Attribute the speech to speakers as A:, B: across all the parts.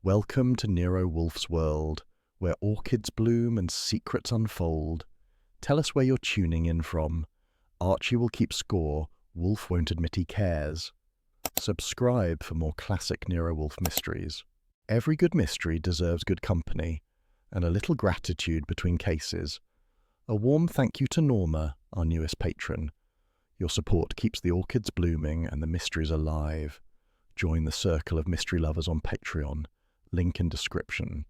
A: Welcome to Nero Wolfe's world, where orchids bloom and secrets unfold. Tell us where you're tuning in from. Archie will keep score, Wolfe won't admit he cares. Subscribe for more classic Nero Wolfe mysteries. Every good mystery deserves good company, and a little gratitude between cases. A warm thank you to Norma, our newest patron. Your support keeps the orchids blooming and the mysteries alive. Join the circle of mystery lovers on Patreon. Link in description.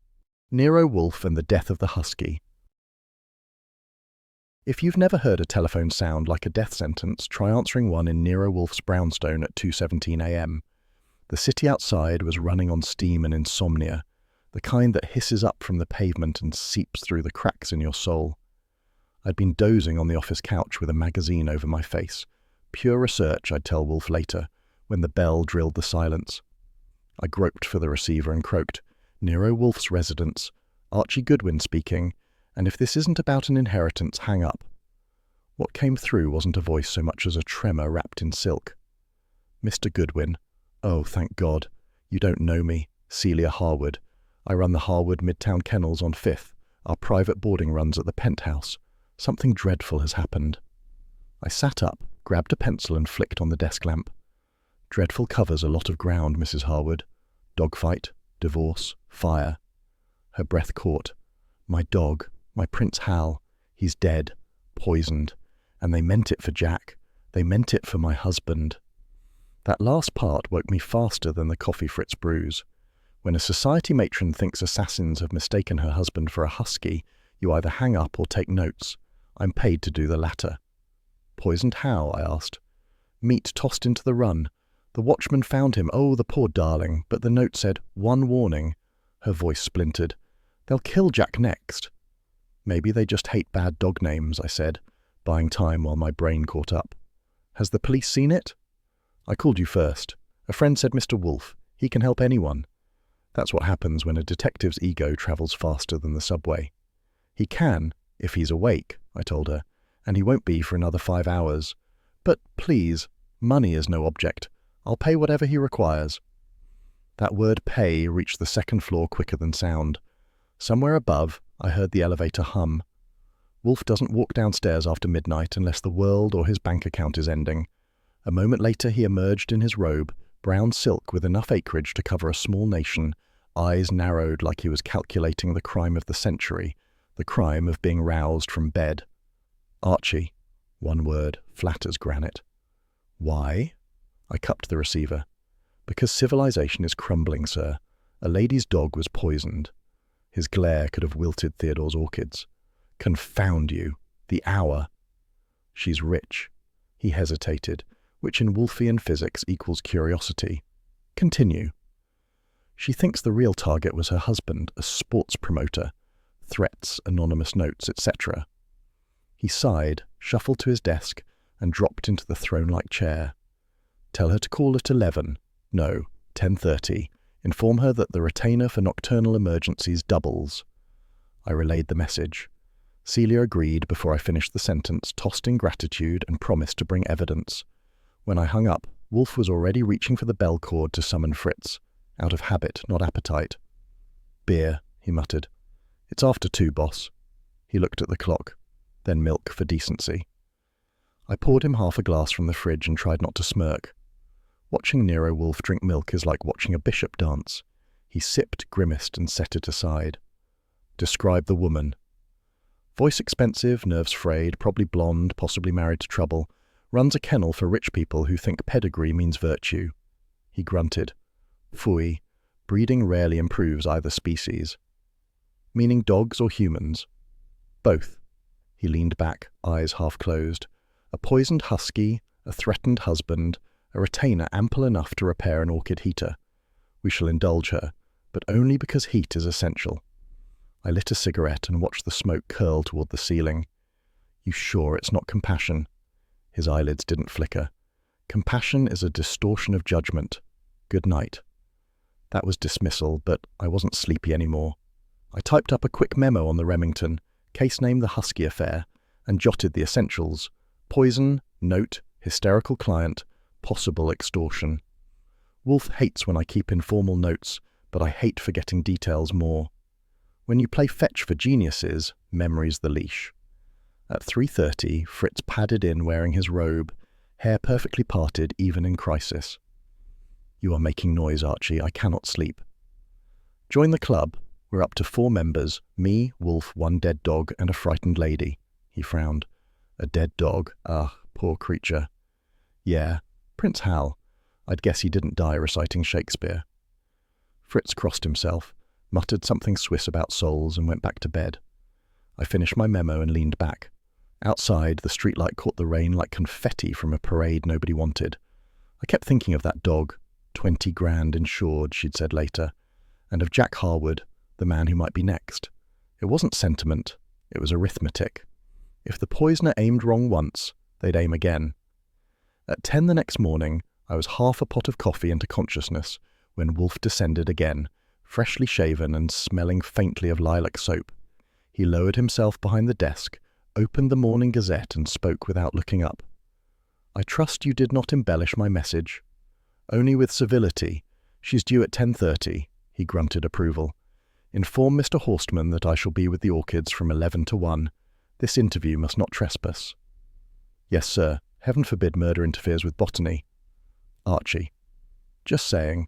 A: Nero Wolfe and the Death of the Husky. If you've never heard a telephone sound like a death sentence, try answering one in Nero Wolfe's brownstone at 2:17 a.m. The city outside was running on steam and insomnia, the kind that hisses up from the pavement and seeps through the cracks in your soul. I'd been dozing on the office couch with a magazine over my face. Pure research, I'd tell Wolfe later, when the bell drilled the silence. I groped for the receiver and croaked, "Nero Wolfe's residence, Archie Goodwin speaking, and if this isn't about an inheritance, hang up." What came through wasn't a voice so much as a tremor wrapped in silk. "Mr. Goodwin. Oh, thank God. You don't know me. Celia Harwood. I run the Harwood Midtown Kennels on 5th. Our private boarding runs at the penthouse. Something dreadful has happened." I sat up, grabbed a pencil and flicked on the desk lamp. "Dreadful covers a lot of ground, Mrs. Harwood. Dogfight, divorce, fire." Her breath caught. "My dog, my Prince Hal, he's dead, poisoned. And they meant it for Jack. They meant it for my husband." That last part woke me faster than the coffee Fritz brews. When a society matron thinks assassins have mistaken her husband for a husky, you either hang up or take notes. I'm paid to do the latter. "Poisoned how?" I asked. "Meat tossed into the run. The watchman found him, oh, the poor darling, but the note said, 'One warning.'" Her voice splintered. "They'll kill Jack next." "Maybe they just hate bad dog names," I said, buying time while my brain caught up. "Has the police seen it?" "I called you first. A friend said Mr. Wolfe. He can help anyone." That's what happens when a detective's ego travels faster than the subway. "He can, if he's awake," I told her, "and he won't be for another 5 hours. But please, money is no object. I'll pay whatever he requires." That word pay reached the second floor quicker than sound. Somewhere above, I heard the elevator hum. Wolfe doesn't walk downstairs after midnight unless the world or his bank account is ending. A moment later he emerged in his robe, brown silk with enough acreage to cover a small nation, eyes narrowed like he was calculating the crime of the century, the crime of being roused from bed. "Archie." One word, flat as granite. "Why?" I cupped the receiver. "Because civilization is crumbling, sir. A lady's dog was poisoned." His glare could have wilted Theodore's orchids. "Confound you! The hour." "She's rich." He hesitated, which in Wolfian physics equals curiosity. "Continue." "She thinks the real target was her husband, a sports promoter. Threats, anonymous notes, etc." He sighed, shuffled to his desk, and dropped into the throne-like chair. "Tell her to call at 11. No, 10:30. Inform her that the retainer for nocturnal emergencies doubles." I relayed the message. Celia agreed before I finished the sentence, tossed in gratitude and promised to bring evidence. When I hung up, Wolfe was already reaching for the bell cord to summon Fritz. Out of habit, not appetite. "Beer," he muttered. "It's after 2, boss." He looked at the clock. "Then milk for decency." I poured him half a glass from the fridge and tried not to smirk. Watching Nero Wolfe drink milk is like watching a bishop dance. He sipped, grimaced, and set it aside. "Describe the woman." "Voice expensive, nerves frayed, probably blonde, possibly married to trouble. Runs a kennel for rich people who think pedigree means virtue." He grunted. "Phooey. Breeding rarely improves either species." "Meaning dogs or humans?" "Both." He leaned back, eyes half closed. "A poisoned husky, a threatened husband, a retainer ample enough to repair an orchid heater. We shall indulge her, but only because heat is essential." I lit a cigarette and watched the smoke curl toward the ceiling. "You sure it's not compassion?" His eyelids didn't flicker. "Compassion is a distortion of judgment. Good night." That was dismissal, but I wasn't sleepy anymore. I typed up a quick memo on the Remington, case name the Huskey affair, and jotted the essentials. Poison, note, hysterical client, possible extortion. Wolfe hates when I keep informal notes, but I hate forgetting details more. When you play fetch for geniuses, memory's the leash. At 3:30, Fritz padded in wearing his robe, hair perfectly parted even in crisis. "You are making noise, Archie. I cannot sleep." "Join the club. We're up to 4 members, me, Wolfe, 1 dead dog, and a frightened lady." He frowned. "A dead dog? Ah, poor creature." "Yeah, Prince Hal. I'd guess he didn't die reciting Shakespeare." Fritz crossed himself, muttered something Swiss about souls, and went back to bed. I finished my memo and leaned back. Outside, the streetlight caught the rain like confetti from a parade nobody wanted. I kept thinking of that dog, 20 grand insured, she'd said later, and of Jack Harwood, the man who might be next. It wasn't sentiment, it was arithmetic. If the poisoner aimed wrong once, they'd aim again. At 10 the next morning, I was half a pot of coffee into consciousness when Wolfe descended again, freshly shaven and smelling faintly of lilac soap. He lowered himself behind the desk, opened the Morning Gazette and spoke without looking up. "I trust you did not embellish my message." "Only with civility. She's due at 10:30, he grunted approval. "Inform Mr. Horstman that I shall be with the orchids from 11 to 1. This interview must not trespass." "Yes, sir. Heaven forbid murder interferes with botany." "Archie." "Just saying."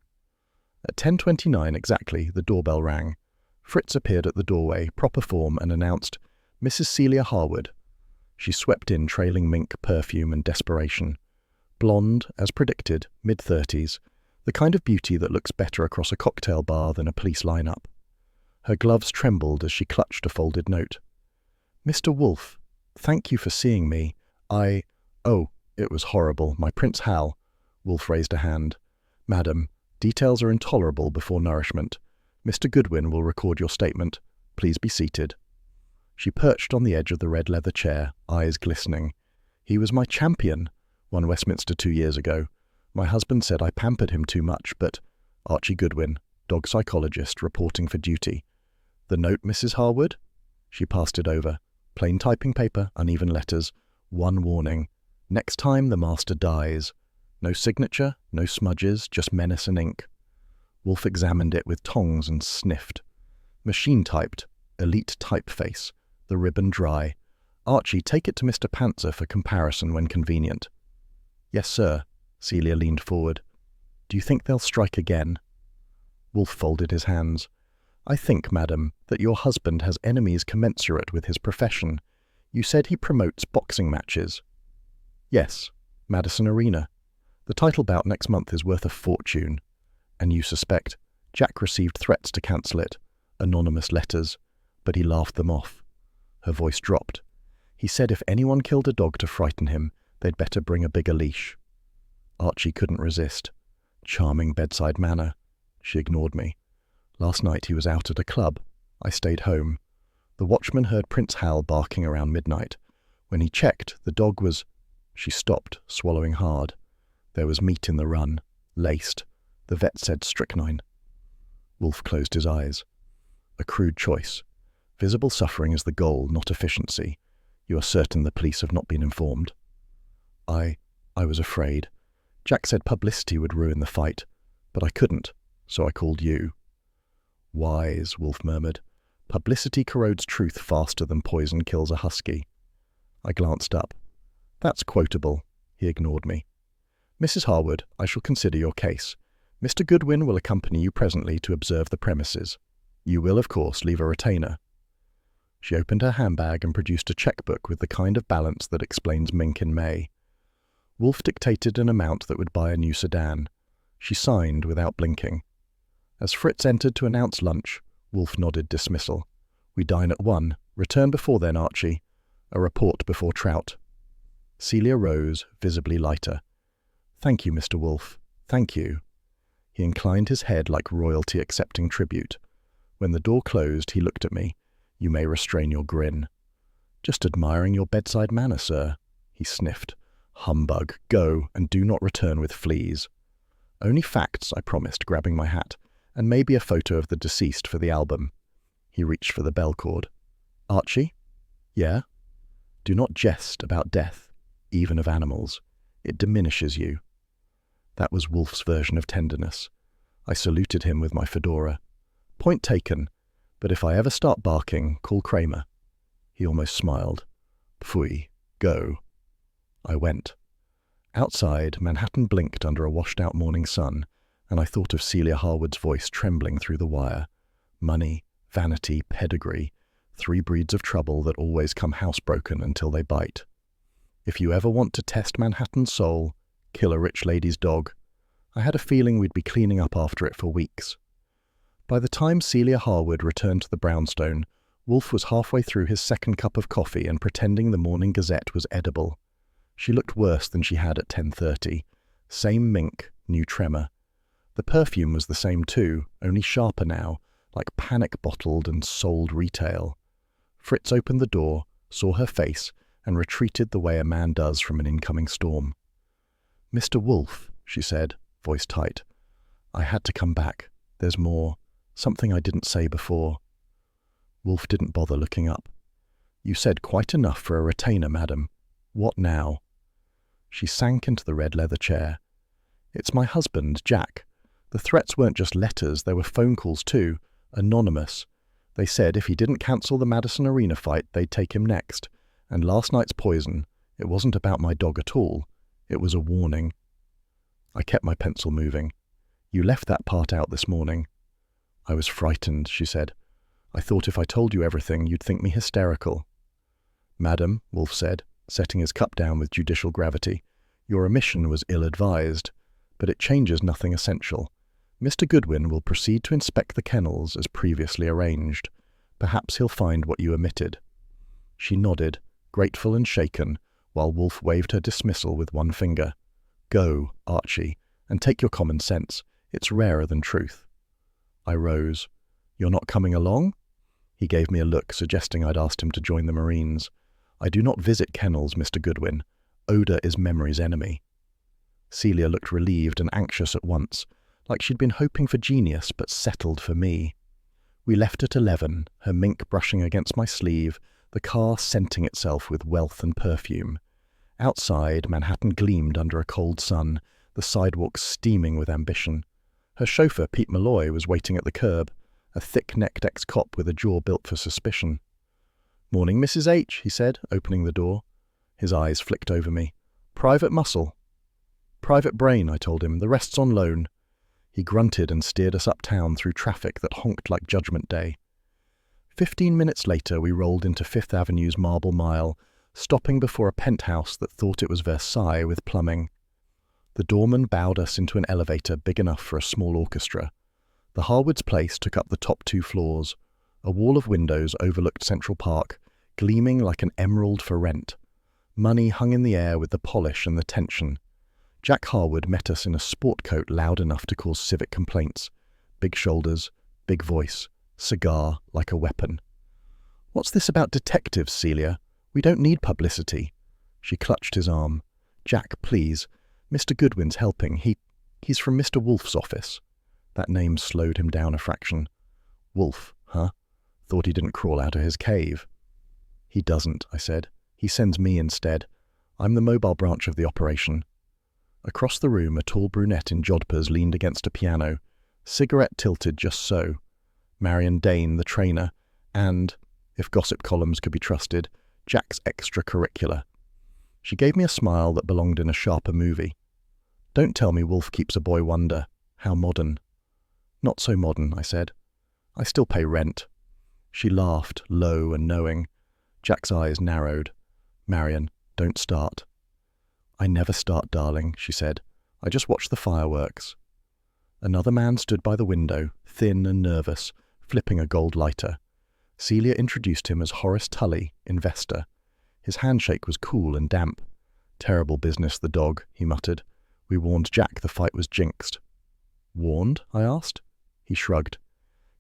A: At 10:29 exactly, the doorbell rang. Fritz appeared at the doorway, proper form, and announced, "Mrs. Celia Harwood." She swept in trailing mink, perfume, and desperation. Blonde, as predicted, mid-30s, the kind of beauty that looks better across a cocktail bar than a police lineup. Her gloves trembled as she clutched a folded note. "Mr. Wolfe, thank you for seeing me. Oh, it was horrible. My Prince Hal." Wolfe raised a hand. "Madam, details are intolerable before nourishment. Mr. Goodwin will record your statement. Please be seated." She perched on the edge of the red leather chair, eyes glistening. "He was my champion," won Westminster 2 years ago. "My husband said I pampered him too much, but—" Archie Goodwin, dog psychologist, reporting for duty. "The note, Mrs. Harwood?" She passed it over. Plain typing paper, uneven letters. One warning. Next time the master dies. No signature, no smudges, just menace and ink. Wolfe examined it with tongs and sniffed. Machine-typed, elite typeface, the ribbon dry. "Archie, take it to Mr. Panzer for comparison when convenient." "Yes, sir." Celia leaned forward. "Do you think they'll strike again?" Wolfe folded his hands. "I think, madam, that your husband has enemies commensurate with his profession. You said he promotes boxing matches." "Yes, Madison Arena. The title bout next month is worth a fortune." "And you suspect—" "Jack received threats to cancel it, anonymous letters, but he laughed them off." Her voice dropped. "He said if anyone killed a dog to frighten him, they'd better bring a bigger leash." Archie couldn't resist. Charming bedside manner. She ignored me. "Last night he was out at a club. I stayed home. The watchman heard Prince Hal barking around midnight. When he checked, the dog was—" She stopped, swallowing hard. There was meat in the run, laced. The vet said strychnine. Wolfe closed his eyes. "A crude choice. Visible suffering is the goal, not efficiency. You are certain the police have not been informed?" I was afraid. Jack said publicity would ruin the fight, but I couldn't, so I called you." "Wise," Wolfe murmured. "Publicity corrodes truth faster than poison kills a husky." I glanced up. "That's quotable." He ignored me. "Mrs. Harwood, I shall consider your case. Mr. Goodwin will accompany you presently to observe the premises. You will, of course, leave a retainer." She opened her handbag and produced a checkbook with the kind of balance that explains mink in May. Wolfe dictated an amount that would buy a new sedan. She signed without blinking. As Fritz entered to announce lunch, Wolfe nodded dismissal. "We dine at 1. Return before then, Archie. A report before trout." Celia rose, visibly lighter. "Thank you, Mr. Wolfe. Thank you." He inclined his head like royalty accepting tribute. When the door closed, he looked at me. "You may restrain your grin." "Just admiring your bedside manner, sir." He sniffed. "Humbug. Go, and do not return with fleas." "Only facts," I promised, grabbing my hat, "and maybe a photo of the deceased for the album." He reached for the bell cord. "Archie?" "Yeah?" "Do not jest about death, even of animals. It diminishes you." That was Wolfe's version of tenderness. I saluted him with my fedora. Point taken, but if I ever start barking, call Kramer. He almost smiled. Pfui, go. I went. Outside, Manhattan blinked under a washed-out morning sun, and I thought of Celia Harwood's voice trembling through the wire. Money, vanity, pedigree, 3 breeds of trouble that always come housebroken until they bite. If you ever want to test Manhattan's soul, kill a rich lady's dog. I had a feeling we'd be cleaning up after it for weeks. By the time Celia Harwood returned to the brownstone, Wolfe was halfway through his second cup of coffee and pretending the Morning Gazette was edible. She looked worse than she had at 10:30. Same mink, new tremor. The perfume was the same too, only sharper now, like panic-bottled and sold retail. Fritz opened the door, saw her face, and retreated the way a man does from an incoming storm. "Mr. Wolfe," she said, voice tight. "I had to come back. There's more. Something I didn't say before." Wolfe didn't bother looking up. "You said quite enough for a retainer, madam. What now?" She sank into the red leather chair. "It's my husband, Jack. The threats weren't just letters, they were phone calls too, anonymous. They said if he didn't cancel the Madison Arena fight, they'd take him next. And last night's poison, it wasn't about my dog at all. It was a warning." I kept my pencil moving. "You left that part out this morning." "I was frightened," she said. "I thought if I told you everything, you'd think me hysterical." "Madam," Wolfe said, setting his cup down with judicial gravity, "your omission was ill-advised, but it changes nothing essential. Mr. Goodwin will proceed to inspect the kennels as previously arranged. Perhaps he'll find what you omitted." She nodded, grateful and shaken, while Wolfe waved her dismissal with one finger. "Go, Archie, and take your common sense. It's rarer than truth." I rose. "You're not coming along?" He gave me a look, suggesting I'd asked him to join the Marines. "I do not visit kennels, Mr. Goodwin. Odour is memory's enemy." Celia looked relieved and anxious at once, like she'd been hoping for genius but settled for me. We left at 11, her mink brushing against my sleeve, the car scenting itself with wealth and perfume. Outside, Manhattan gleamed under a cold sun, the sidewalks steaming with ambition. Her chauffeur, Pete Malloy, was waiting at the curb, a thick-necked ex-cop with a jaw built for suspicion. "Morning, Mrs. H," he said, opening the door. His eyes flicked over me. "Private muscle." "Private brain," I told him. "The rest's on loan." He grunted and steered us uptown through traffic that honked like Judgment Day. 15 minutes later, we rolled into Fifth Avenue's Marble Mile, stopping before a penthouse that thought it was Versailles with plumbing. The doorman bowed us into an elevator big enough for a small orchestra. The Harwood's place took up the top 2 floors. A wall of windows overlooked Central Park, gleaming like an emerald for rent. Money hung in the air with the polish and the tension. Jack Harwood met us in a sport coat loud enough to cause civic complaints. Big shoulders, big voice, cigar like a weapon. "What's this about detectives, Celia? We don't need publicity." She clutched his arm. "Jack, please. Mr. Goodwin's helping. He's from Mr. Wolfe's office." That name slowed him down a fraction. "Wolfe, huh? Thought he didn't crawl out of his cave." "He doesn't," I said. "He sends me instead. I'm the mobile branch of the operation." Across the room, a tall brunette in jodhpurs leaned against a piano, cigarette tilted just so. Marion Dane, the trainer, and, if gossip columns could be trusted, Jack's extracurricular. She gave me a smile that belonged in a sharper movie. "Don't tell me Wolfe keeps a boy wonder. How modern." "Not so modern," I said. "I still pay rent." She laughed, low and knowing. Jack's eyes narrowed. "Marion, don't start." "I never start, darling," she said. "I just watch the fireworks." Another man stood by the window, thin and nervous, flipping a gold lighter. Celia introduced him as Horace Tully, investor. His handshake was cool and damp. "Terrible business, the dog," he muttered. "We warned Jack the fight was jinxed." "Warned?" I asked. He shrugged.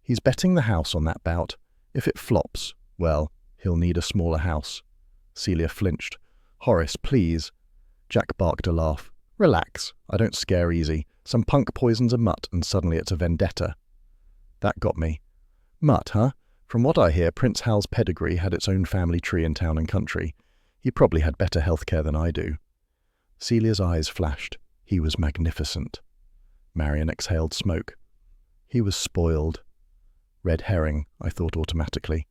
A: "He's betting the house on that bout. If it flops, well, he'll need a smaller house." Celia flinched. "Horace, please." Jack barked a laugh. "Relax. I don't scare easy. Some punk poisons a mutt and suddenly it's a vendetta." That got me. "Mutt, huh? From what I hear, Prince Hal's pedigree had its own family tree in Town and Country. He probably had better healthcare than I do." Celia's eyes flashed. "He was magnificent." Marion exhaled smoke. "He was spoiled." Red herring, I thought automatically.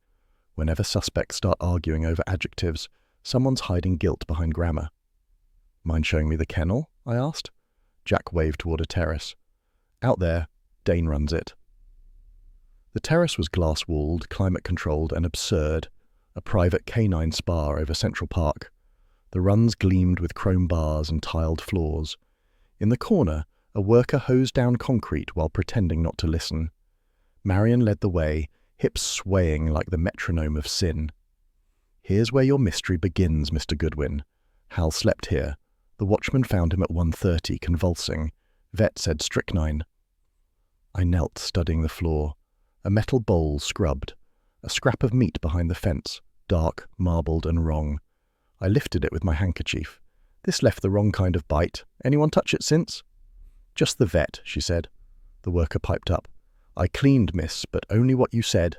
A: Whenever suspects start arguing over adjectives, someone's hiding guilt behind grammar. Mind showing me the kennel? I asked. Jack waved toward a terrace. Out there, Dane runs it. The terrace was glass-walled, climate-controlled, and absurd, a private canine spa over Central Park. The runs gleamed with chrome bars and tiled floors. In the corner, a worker hosed down concrete while pretending not to listen. Marion led the way, hips swaying like the metronome of sin. Here's where your mystery begins, Mr. Goodwin. Hal slept here. The watchman found him at 1:30, convulsing. Vet said strychnine. I knelt, studying the floor. A metal bowl scrubbed. A scrap of meat behind the fence, dark, marbled, and wrong. I lifted it with my handkerchief. This left the wrong kind of bite. Anyone touch it since? Just the vet, she said. The worker piped up. I cleaned, miss, but only what you said.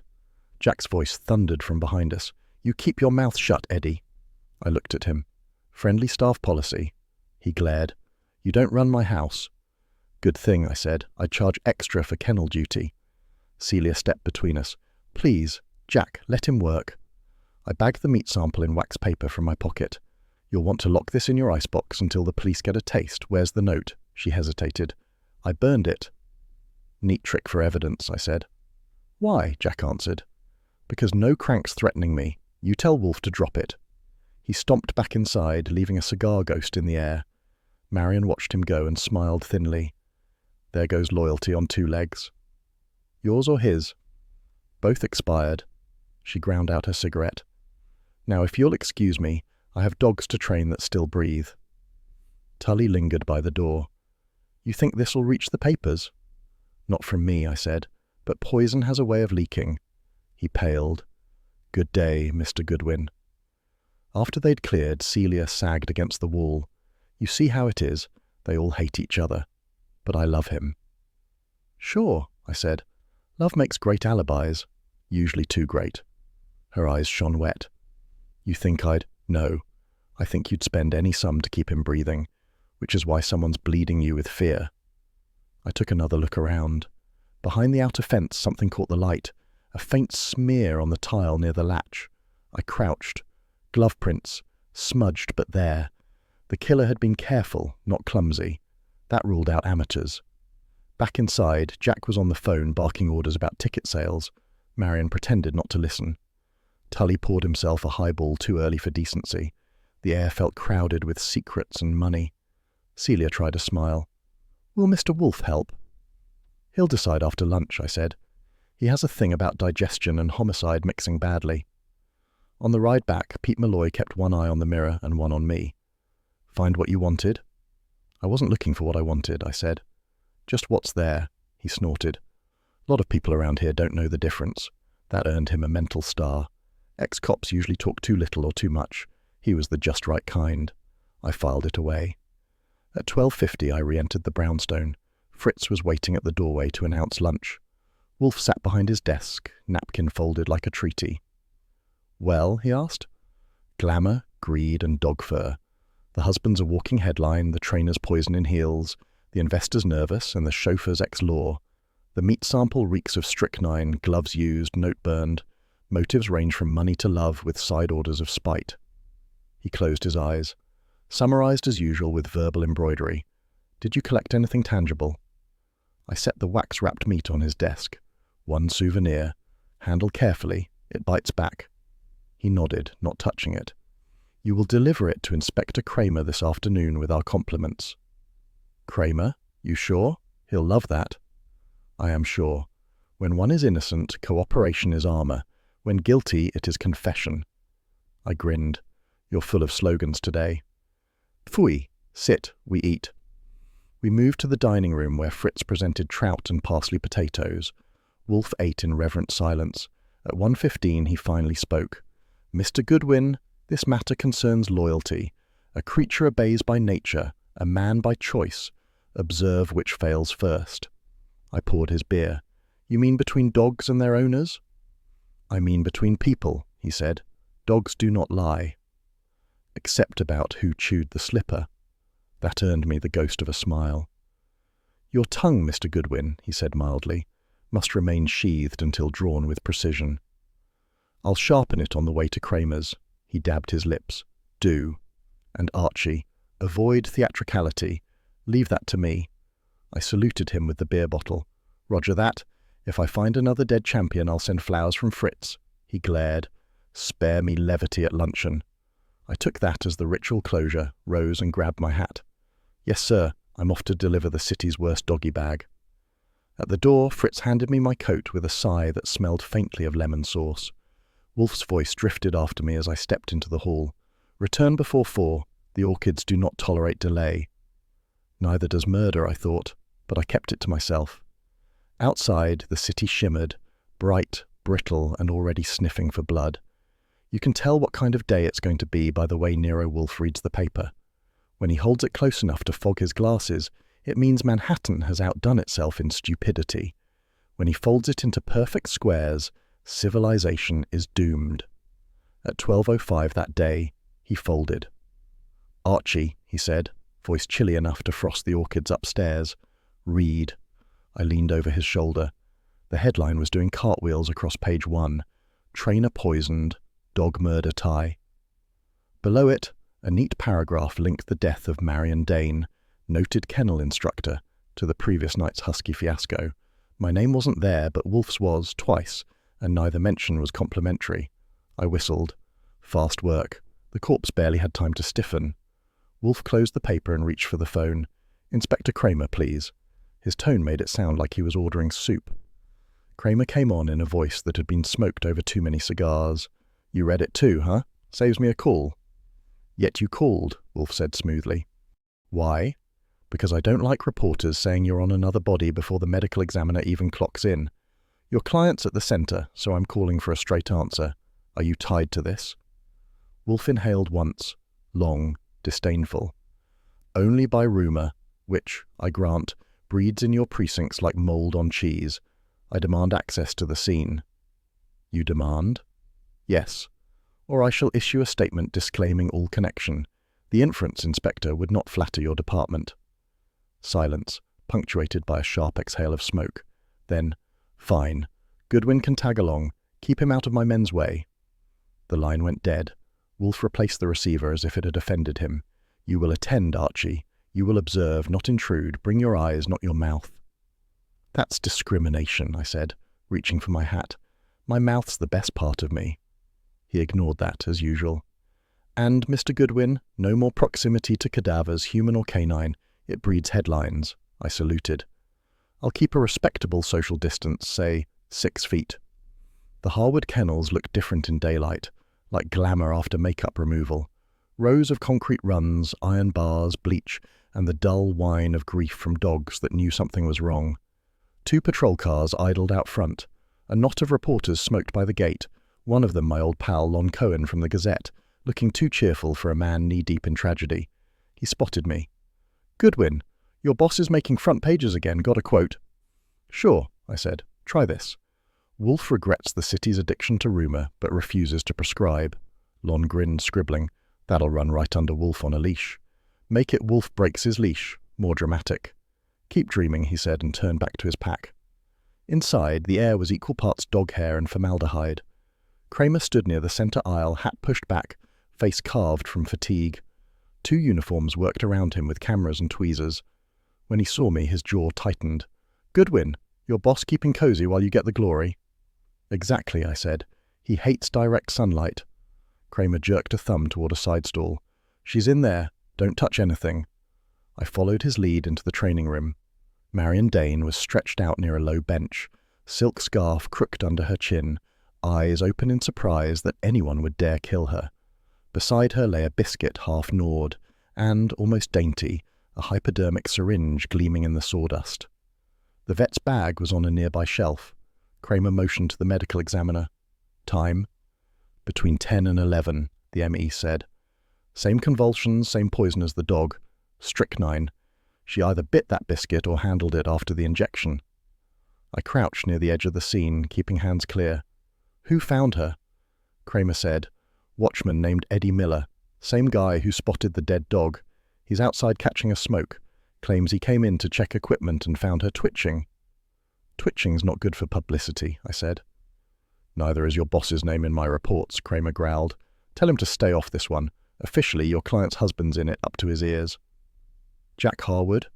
A: Jack's voice thundered from behind us. You keep your mouth shut, Eddie. I looked at him. Friendly staff policy. He glared. You don't run my house. Good thing, I said. I'd charge extra for kennel duty. Celia stepped between us. Please, Jack, let him work. I bagged the meat sample in wax paper from my pocket. You'll want to lock this in your icebox until the police get a taste. Where's the note? She hesitated. I burned it. Neat trick for evidence, I said. Why? Jack answered. Because no crank's threatening me. You tell Wolfe to drop it. He stomped back inside, leaving a cigar ghost in the air. Marion watched him go and smiled thinly. There goes loyalty on two legs. Yours or his? Both expired. She ground out her cigarette. Now, if you'll excuse me, I have dogs to train that still breathe. Tully lingered by the door. You think this'll reach the papers? Not from me, I said, but poison has a way of leaking. He paled. Good day, Mr. Goodwin. After they'd cleared, Celia sagged against the wall. You see how it is. They all hate each other. But I love him. Sure, I said. Love makes great alibis. Usually too great. Her eyes shone wet. You think I'd... No. I think you'd spend any sum to keep him breathing, which is why someone's bleeding you with fear. I took another look around. Behind the outer fence, something caught the light, a faint smear on the tile near the latch. I crouched. Glove prints, smudged but there. The killer had been careful, not clumsy. That ruled out amateurs. Back inside, Jack was on the phone barking orders about ticket sales. Marion pretended not to listen. Tully poured himself a highball too early for decency. The air felt crowded with secrets and money. Celia tried a smile. Will Mr. Wolfe help? He'll decide after lunch, I said. He has a thing about digestion and homicide mixing badly. On the ride back, Pete Malloy kept one eye on the mirror and one on me. Find what you wanted? I wasn't looking for what I wanted, I said. Just what's there, he snorted. A lot of people around here don't know the difference. That earned him a mental star. Ex-cops usually talk too little or too much. He was the just right kind. I filed it away. At 12:50 I re-entered the brownstone. Fritz was waiting at the doorway to announce lunch. Wolfe sat behind his desk, napkin folded like a treaty. Well, he asked. Glamour, greed, and dog fur. The husband's a walking headline, the trainer's poison in heels, the investor's nervous, and the chauffeur's ex-law. The meat sample reeks of strychnine, gloves used, note burned. Motives range from money to love, with side orders of spite. He closed his eyes. Summarized as usual with verbal embroidery. Did you collect anything tangible? I set the wax-wrapped meat on his desk. One souvenir. Handle carefully. It bites back. He nodded, not touching it. You will deliver it to Inspector Kramer this afternoon with our compliments. Kramer? You sure? He'll love that. I am sure. When one is innocent, cooperation is armor. When guilty, it is confession. I grinned. You're full of slogans today. Pfui. Sit. We eat. We moved to the dining room where Fritz presented trout and parsley potatoes. Wolfe ate in reverent silence. At 1:15 he finally spoke. Mr. Goodwin, this matter concerns loyalty. A creature obeys by nature, a man by choice. Observe which fails first. I poured his beer. You mean between dogs and their owners? I mean between people, he said. Dogs do not lie. Except about who chewed the slipper. That earned me the ghost of a smile. Your tongue, Mr. Goodwin, he said mildly. must remain sheathed until drawn with precision. I'll sharpen it on the way to Kramer's. He dabbed his lips. Do. And Archie, avoid theatricality. Leave that to me. I saluted him with the beer bottle. Roger that. If I find another dead champion, I'll send flowers from Fritz. He glared. Spare me levity at luncheon. I took that as the ritual closure, rose and grabbed my hat. Yes, sir. I'm off to deliver the city's worst doggy bag. At the door, Fritz handed me my coat with a sigh that smelled faintly of lemon sauce. Wolfe's voice drifted after me as I stepped into the hall. Return before 4. The orchids do not tolerate delay. Neither does murder, I thought, but I kept it to myself. Outside, the city shimmered, bright, brittle, and already sniffing for blood. You can tell what kind of day it's going to be by the way Nero Wolfe reads the paper. When he holds it close enough to fog his glasses, it means Manhattan has outdone itself in stupidity. When he folds it into perfect squares, civilization is doomed. At 12:05 that day, he folded. Archie, he said, voice chilly enough to frost the orchids upstairs. Read. I leaned over his shoulder. The headline was doing cartwheels across page 1. Trainer poisoned, dog murder tie. Below it, a neat paragraph linked the death of Marion Dane, noted kennel instructor, to the previous night's Huskey fiasco. My name wasn't there, but Wolfe's was, twice, and neither mention was complimentary. I whistled. Fast work. The corpse barely had time to stiffen. Wolfe closed the paper and reached for the phone. Inspector Kramer, please. His tone made it sound like he was ordering soup. Kramer came on in a voice that had been smoked over too many cigars. You read it too, huh? Saves me a call. Yet you called, Wolfe said smoothly. Why? Because I don't like reporters saying you're on another body before the medical examiner even clocks in. Your client's at the centre, so I'm calling for a straight answer. Are you tied to this? Wolfe inhaled once, long, disdainful. Only by rumour, which, I grant, breeds in your precincts like mould on cheese. I demand access to the scene. You demand? Yes. Or I shall issue a statement disclaiming all connection. The inference, Inspector, would not flatter your department. Silence, punctuated by a sharp exhale of smoke. Then, fine. Goodwin can tag along. Keep him out of my men's way. The line went dead. Wolfe replaced the receiver as if it had offended him. You will attend, Archie. You will observe, not intrude. Bring your eyes, not your mouth. That's discrimination, I said, reaching for my hat. My mouth's the best part of me. He ignored that, as usual. And, Mr. Goodwin, no more proximity to cadavers, human or canine. It breeds headlines. I saluted. I'll keep a respectable social distance, say 6 feet. The Harwood kennels looked different in daylight, like glamour after makeup removal. Rows of concrete runs, iron bars, bleach, and the dull whine of grief from dogs that knew something was wrong. 2 patrol cars idled out front. A knot of reporters smoked by the gate, one of them my old pal Lon Cohen from the Gazette, looking too cheerful for a man knee-deep in tragedy. He spotted me. Goodwin, your boss is making front pages again, got a quote? Sure, I said. Try this. Wolfe regrets the city's addiction to rumour, but refuses to prescribe. Lon grinned, scribbling. That'll run right under Wolfe on a leash. Make it Wolfe breaks his leash. More dramatic. Keep dreaming, he said, and turned back to his pack. Inside, the air was equal parts dog hair and formaldehyde. Kramer stood near the centre aisle, hat pushed back, face carved from fatigue. 2 uniforms worked around him with cameras and tweezers. When he saw me, his jaw tightened. Goodwin, your boss keeping cosy while you get the glory? Exactly, I said. He hates direct sunlight. Kramer jerked a thumb toward a side stall. She's in there. Don't touch anything. I followed his lead into the training room. Marion Dane was stretched out near a low bench, silk scarf crooked under her chin, eyes open in surprise that anyone would dare kill her. Beside her lay a biscuit half gnawed, and, almost dainty, a hypodermic syringe gleaming in the sawdust. The vet's bag was on a nearby shelf. Kramer motioned to the medical examiner. Time? Between 10 and 11, the M.E. said. Same convulsions, same poison as the dog. Strychnine. She either bit that biscuit or handled it after the injection. I crouched near the edge of the scene, keeping hands clear. Who found her? Kramer said. Watchman named Eddie Miller. Same guy who spotted the dead dog. He's outside catching a smoke. Claims he came in to check equipment and found her twitching. Twitching's not good for publicity, I said. Neither is your boss's name in my reports, Kramer growled. Tell him to stay off this one. Officially, your client's husband's in it up to his ears. Jack Harwood?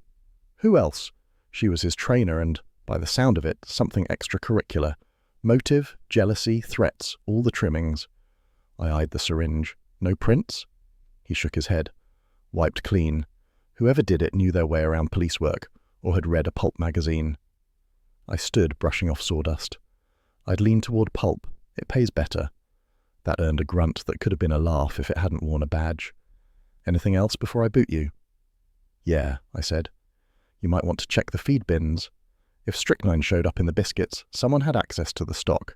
A: Who else? She was his trainer and, by the sound of it, something extracurricular. Motive, jealousy, threats, all the trimmings. I eyed the syringe. No prints? He shook his head. Wiped clean. Whoever did it knew their way around police work, or had read a pulp magazine. I stood, brushing off sawdust. I'd leaned toward pulp. It pays better. That earned a grunt that could have been a laugh if it hadn't worn a badge. Anything else before I boot you? Yeah, I said. You might want to check the feed bins. If strychnine showed up in the biscuits, someone had access to the stock.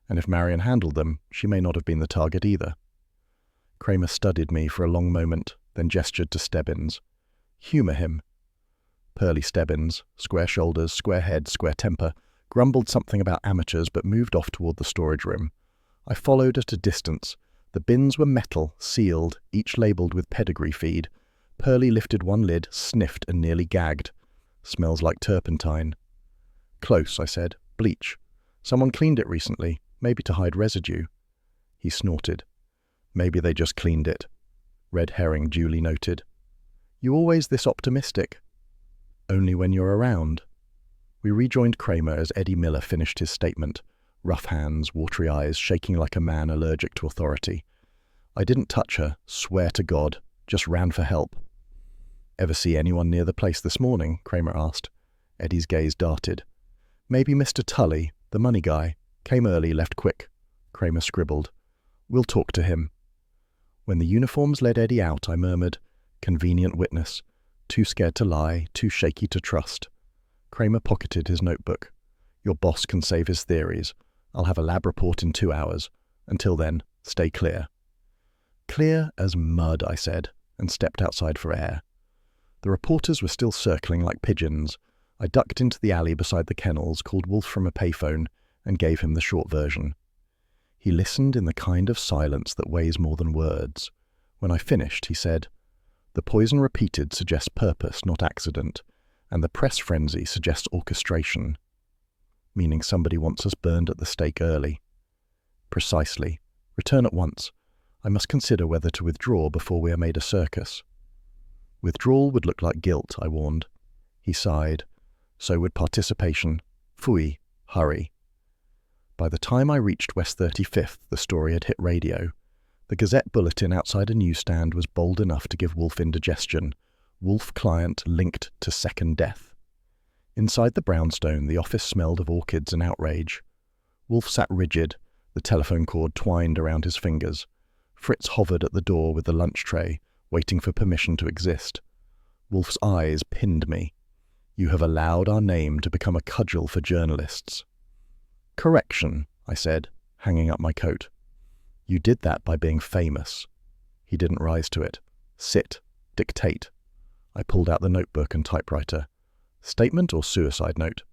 A: And if Marion handled them, she may not have been the target either. Kramer studied me for a long moment, then gestured to Stebbins. Humour him. Pearly Stebbins, square shoulders, square head, square temper, grumbled something about amateurs but moved off toward the storage room. I followed at a distance. The bins were metal, sealed, each labelled with pedigree feed. Pearly lifted one lid, sniffed and nearly gagged. Smells like turpentine. Close, I said. Bleach. Someone cleaned it recently, maybe to hide residue. He snorted. Maybe they just cleaned it. Red herring duly noted. You always this optimistic? Only when you're around. We rejoined Kramer as Eddie Miller finished his statement. Rough hands, watery eyes, shaking like a man allergic to authority. I didn't touch her, swear to God, just ran for help. Ever see anyone near the place this morning? Kramer asked. Eddie's gaze darted. Maybe Mr. Tully, the money guy. Came early, left quick. Kramer scribbled. We'll talk to him. When the uniforms led Eddie out, I murmured, convenient witness. Too scared to lie, too shaky to trust. Kramer pocketed his notebook. Your boss can save his theories. I'll have a lab report in 2 hours. Until then, stay clear. Clear as mud, I said, and stepped outside for air. The reporters were still circling like pigeons. I ducked into the alley beside the kennels, called Wolfe from a payphone, and gave him the short version. He listened in the kind of silence that weighs more than words. When I finished, he said, The poison repeated suggests purpose, not accident, and the press frenzy suggests orchestration. Meaning somebody wants us burned at the stake early. Precisely. Return at once. I must consider whether to withdraw before we are made a circus. Withdrawal would look like guilt, I warned. He sighed. So would participation. Phooey. Hurry. By the time I reached West 35th, the story had hit radio. The Gazette bulletin outside a newsstand was bold enough to give Wolfe indigestion. Wolfe client linked to second death. Inside the brownstone, the office smelled of orchids and outrage. Wolfe sat rigid, the telephone cord twined around his fingers. Fritz hovered at the door with the lunch tray, waiting for permission to exist. Wolfe's eyes pinned me. You have allowed our name to become a cudgel for journalists. Correction, I said, hanging up my coat. You did that by being famous. He didn't rise to it. Sit. Dictate. I pulled out the notebook and typewriter. Statement or suicide note?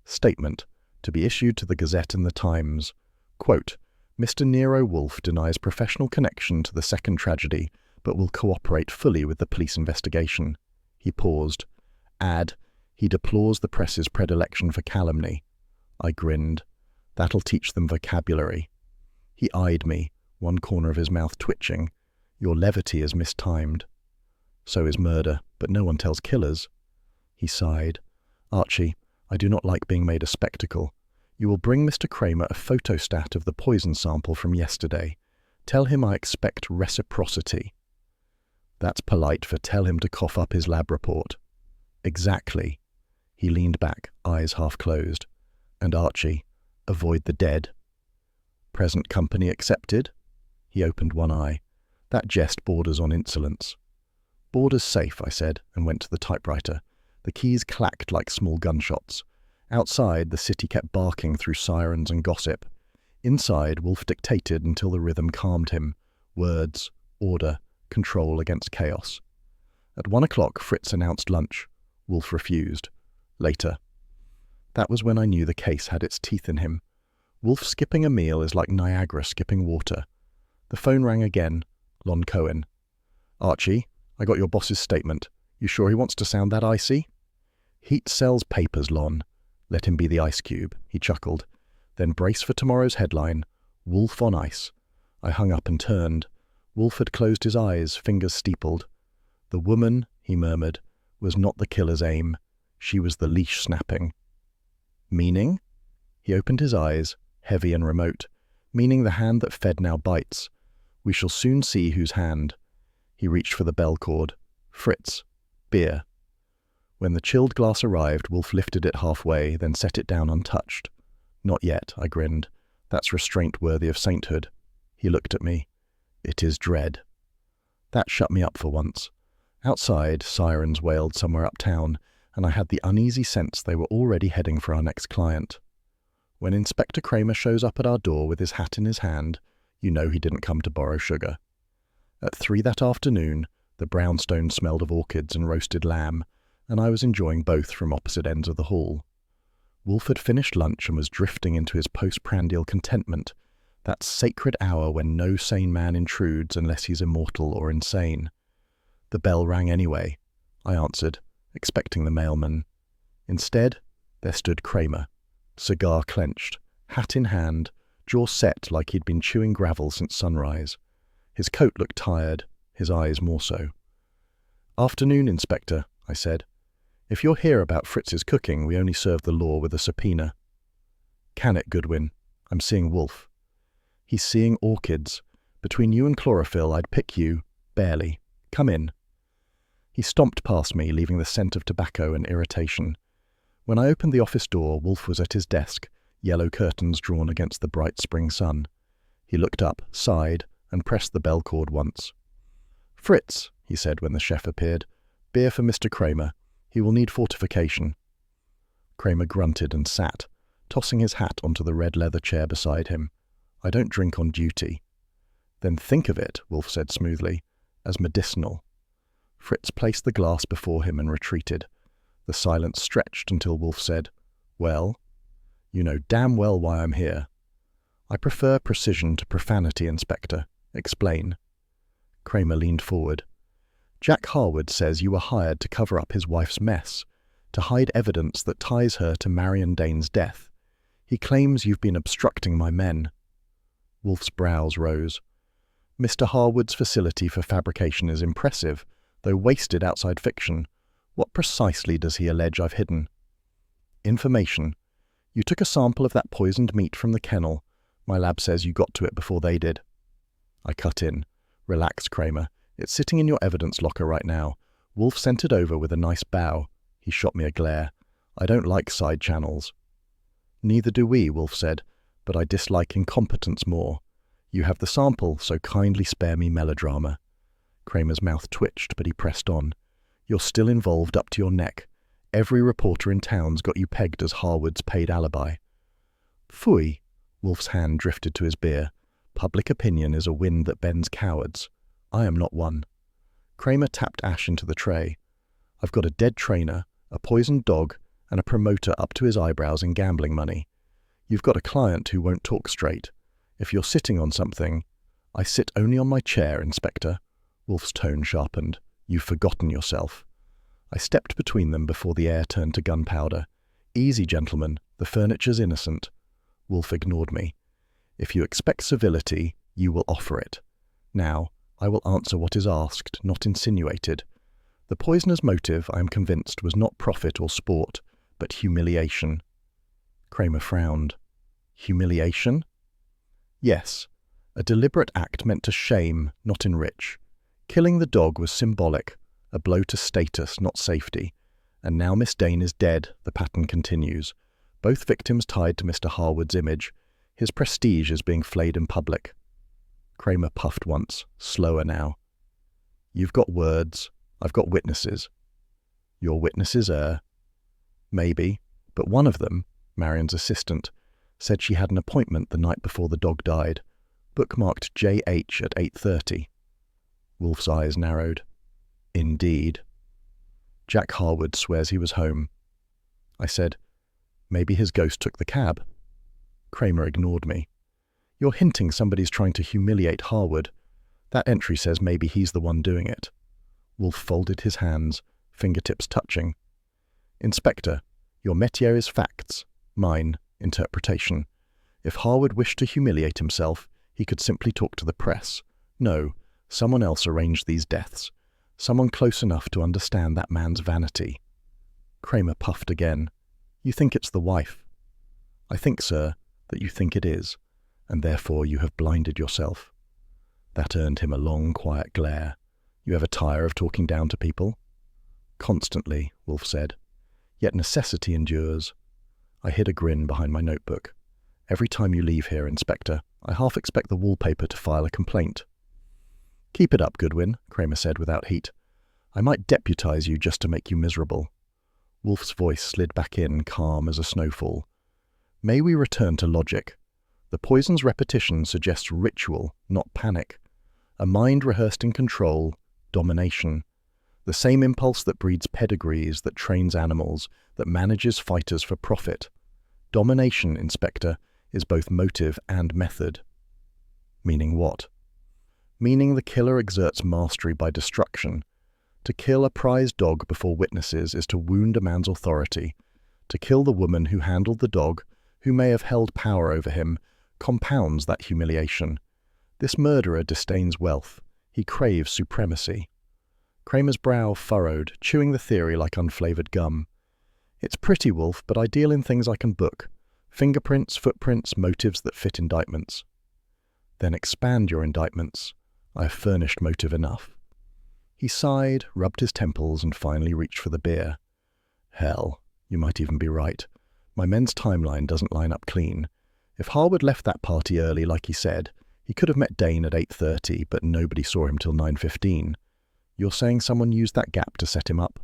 A: Statement, to be issued to the Gazette and the Times. Quote, Mr. Nero Wolfe denies professional connection to the second tragedy, but will cooperate fully with the police investigation. He paused. Add, he deplores the press's predilection for calumny. I grinned. That'll teach them vocabulary. He eyed me, one corner of his mouth twitching. Your levity is mistimed. So is murder, but no one tells killers. He sighed. Archie, I do not like being made a spectacle. You will bring Mr. Kramer a photostat of the poison sample from yesterday. Tell him I expect reciprocity. That's polite for tell him to cough up his lab report. Exactly. He leaned back, eyes half closed. And Archie, avoid the dead. Present company accepted? He opened one eye. That jest borders on insolence. Borders safe, I said, and went to the typewriter. The keys clacked like small gunshots. Outside, the city kept barking through sirens and gossip. Inside, Wolfe dictated until the rhythm calmed him. Words, order, control against chaos. At 1 o'clock, Fritz announced lunch. Wolfe refused. Later. That was when I knew the case had its teeth in him. Wolfe skipping a meal is like Niagara skipping water. The phone rang again. Lon Cohen. Archie, I got your boss's statement. You sure he wants to sound that icy? Heat sells papers, Lon. Let him be the ice cube, he chuckled. Then brace for tomorrow's headline, Wolf on Ice. I hung up and turned. Wolfe had closed his eyes, fingers steepled. The woman, he murmured, was not the killer's aim. She was the leash snapping. Meaning? He opened his eyes, heavy and remote. Meaning the hand that fed now bites. We shall soon see whose hand. He reached for the bell cord. Fritz. Beer. When the chilled glass arrived, Wolfe lifted it halfway, then set it down untouched. Not yet, I grinned. That's restraint worthy of sainthood. He looked at me. It is dread. That shut me up for once. Outside, sirens wailed somewhere uptown, and I had the uneasy sense they were already heading for our next client. When Inspector Kramer shows up at our door with his hat in his hand, you know he didn't come to borrow sugar. At 3 that afternoon, the brownstone smelled of orchids and roasted lamb, and I was enjoying both from opposite ends of the hall. Wolfe had finished lunch and was drifting into his postprandial contentment, that sacred hour when no sane man intrudes unless he's immortal or insane. The bell rang anyway. I answered, expecting the mailman. Instead, there stood Kramer, cigar clenched, hat in hand, jaw set like he'd been chewing gravel since sunrise. His coat looked tired, his eyes more so. "Afternoon, Inspector," I said. "If you're here about Fritz's cooking, we only serve the law with a subpoena." "Can it, Goodwin? I'm seeing Wolfe." "He's seeing orchids. Between you and chlorophyll, I'd pick you, barely. Come in." He stomped past me, leaving the scent of tobacco and irritation. When I opened the office door, Wolfe was at his desk, yellow curtains drawn against the bright spring sun. He looked up, sighed, and pressed the bell cord once. "Fritz," he said when the chef appeared, "beer for Mr. Kramer. He will need fortification." Kramer grunted and sat, tossing his hat onto the red leather chair beside him. "I don't drink on duty." "Then think of it," Wolfe said smoothly, "as medicinal." Fritz placed the glass before him and retreated. The silence stretched until Wolfe said, "Well, you know damn well why I'm here." "I prefer precision to profanity, Inspector. Explain." Kramer leaned forward. "Jack Harwood says you were hired to cover up his wife's mess, to hide evidence that ties her to Marion Dane's death. He claims you've been obstructing my men." Wolfe's brows rose. "Mr. Harwood's facility for fabrication is impressive, though wasted outside fiction. What precisely does he allege I've hidden?" "Information. You took a sample of that poisoned meat from the kennel. My lab says you got to it before they did." I cut in. "Relax, Kramer. It's sitting in your evidence locker right now." Wolfe sent it over with a nice bow. He shot me a glare. "I don't like side channels." "Neither do we," Wolfe said, "but I dislike incompetence more. You have the sample, so kindly spare me melodrama." Kramer's mouth twitched, but he pressed on. "You're still involved up to your neck. Every reporter in town's got you pegged as Harwood's paid alibi." "Phooey." Wolfe's hand drifted to his beer. "Public opinion is a wind that bends cowards. I am not one." Kramer tapped ash into the tray. "I've got a dead trainer, a poisoned dog, and a promoter up to his eyebrows in gambling money. You've got a client who won't talk straight. If you're sitting on something—" "I sit only on my chair, Inspector." Wolfe's tone sharpened. "You've forgotten yourself." I stepped between them before the air turned to gunpowder. "Easy, gentlemen. The furniture's innocent." Wolfe ignored me. "If you expect civility, you will offer it. Now, I will answer what is asked, not insinuated. The poisoner's motive, I am convinced, was not profit or sport, but humiliation." Kramer frowned. "Humiliation?" "Yes. A deliberate act meant to shame, not enrich. Killing the dog was symbolic, a blow to status, not safety. And now Miss Dane is dead, the pattern continues. Both victims tied to Mr. Harwood's image. His prestige is being flayed in public." Kramer puffed once, slower now. "You've got words. I've got witnesses." "Your witnesses err." "Maybe, but one of them, Marion's assistant, said she had an appointment the night before the dog died, bookmarked JH at 8:30. Wolfe's eyes narrowed. "Indeed." "Jack Harwood swears he was home." I said, "Maybe his ghost took the cab." Kramer ignored me. "You're hinting somebody's trying to humiliate Harwood. That entry says maybe he's the one doing it." Wolfe folded his hands, fingertips touching. "Inspector, Your métier is facts, mine, interpretation. If Harwood wished to humiliate himself, he could simply talk to the press. No, someone else arranged these deaths. Someone close enough to understand that man's vanity. Kramer puffed again. You think it's the wife. I think, sir, that you think it is, and therefore you have blinded yourself. That earned him a long, quiet glare. You ever tire of talking down to people? Constantly, Wolfe said. Yet necessity endures. I hid a grin behind my notebook. Every time you leave here, Inspector, I half expect the wallpaper to file a complaint. Keep it up, Goodwin, Kramer said without heat. I might deputize you just to make you miserable. Wolfe's voice slid back in, calm as a snowfall. May we return to logic? The poison's repetition suggests ritual, not panic. A mind rehearsed in control, domination. The same impulse that breeds pedigrees, that trains animals, that manages fighters for profit. Domination, Inspector, is both motive and method. Meaning what? Meaning the killer exerts mastery by destruction. To kill a prize dog before witnesses is to wound a man's authority. To kill the woman who handled the dog, who may have held power over him, compounds that humiliation. This murderer disdains wealth. He craves supremacy. Kramer's brow furrowed, chewing the theory like unflavoured gum. It's pretty, Wolfe, but I deal in things I can book. Fingerprints, footprints, motives that fit indictments. Then expand your indictments. I have furnished motive enough. He sighed, rubbed his temples, and finally reached for the beer. Hell, you might even be right. My men's timeline doesn't line up clean. If Harwood left that party early like he said, he could have met Dane at 8:30, but nobody saw him till 9:15. You're saying someone used that gap to set him up?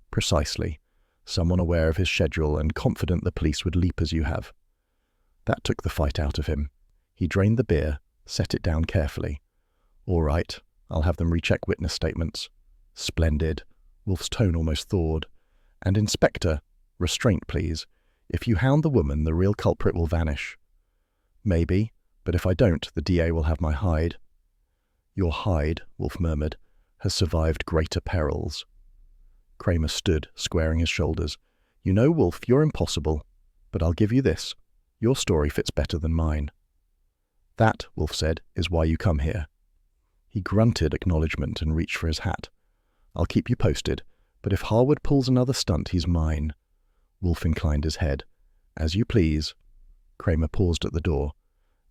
A: Precisely. Someone aware of his schedule and confident the police would leap as you have. That took the fight out of him. He drained the beer, set it down carefully. All right, I'll have them recheck witness statements. Splendid. Wolfe's tone almost thawed. And Inspector, restraint please. If you hound the woman, the real culprit will vanish. Maybe, but if I don't, the DA will have my hide. Your hide, Wolfe murmured, has survived greater perils. Kramer stood, squaring his shoulders. You know, Wolfe, you're impossible. But I'll give you this. Your story fits better than mine. That, Wolfe said, is why you come here. He grunted acknowledgement and reached for his hat. I'll keep you posted, but if Harwood pulls another stunt, he's mine. Wolfe inclined his head. As you please. Kramer paused at the door.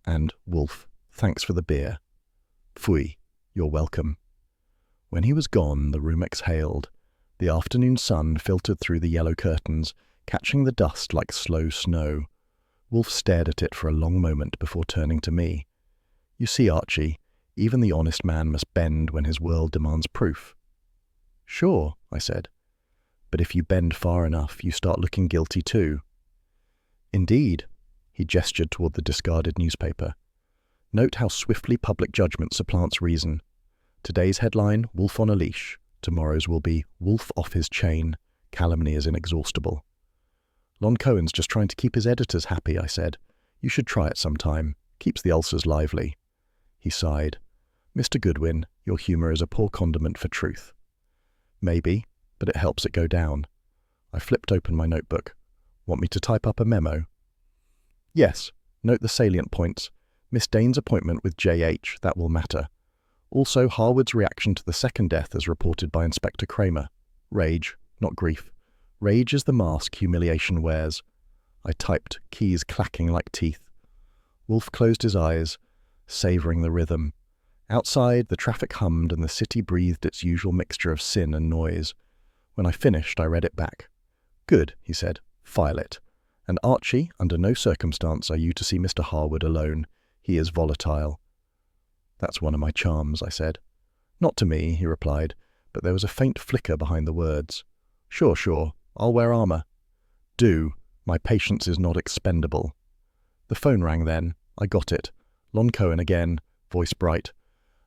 A: And, Wolfe, thanks for the beer. Pfui, you're welcome. When he was gone, the room exhaled. The afternoon sun filtered through the yellow curtains, catching the dust like slow snow. Wolfe stared at it for a long moment before turning to me. You see, Archie, even the honest man must bend when his world demands proof. Sure, I said. But if you bend far enough, you start looking guilty too. Indeed. He gestured toward the discarded newspaper. Note how swiftly public judgment supplants reason. Today's headline, Wolfe on a leash. Tomorrow's will be Wolfe off his chain. Calumny is inexhaustible. Lon Cohen's just trying to keep his editors happy, I said. You should try it sometime. Keeps the ulcers lively. He sighed. Mr. Goodwin, your humour is a poor condiment for truth. Maybe, but it helps it go down. I flipped open my notebook. Want me to type up a memo? Yes. Note the salient points. Miss Dane's appointment with J.H., that will matter. Also, Harwood's reaction to the second death as reported by Inspector Kramer. Rage, not grief. Rage is the mask humiliation wears. I typed, keys clacking like teeth. Wolfe closed his eyes, savouring the rhythm. Outside, the traffic hummed and the city breathed its usual mixture of sin and noise. When I finished, I read it back. Good, he said. File it. And Archie, under no circumstance are you to see Mr. Harwood alone. He is volatile. That's one of my charms, I said. Not to me, he replied, but there was a faint flicker behind the words. Sure, I'll wear armour. Do. My patience is not expendable. The phone rang then. I got it. Lon Cohen again, voice bright.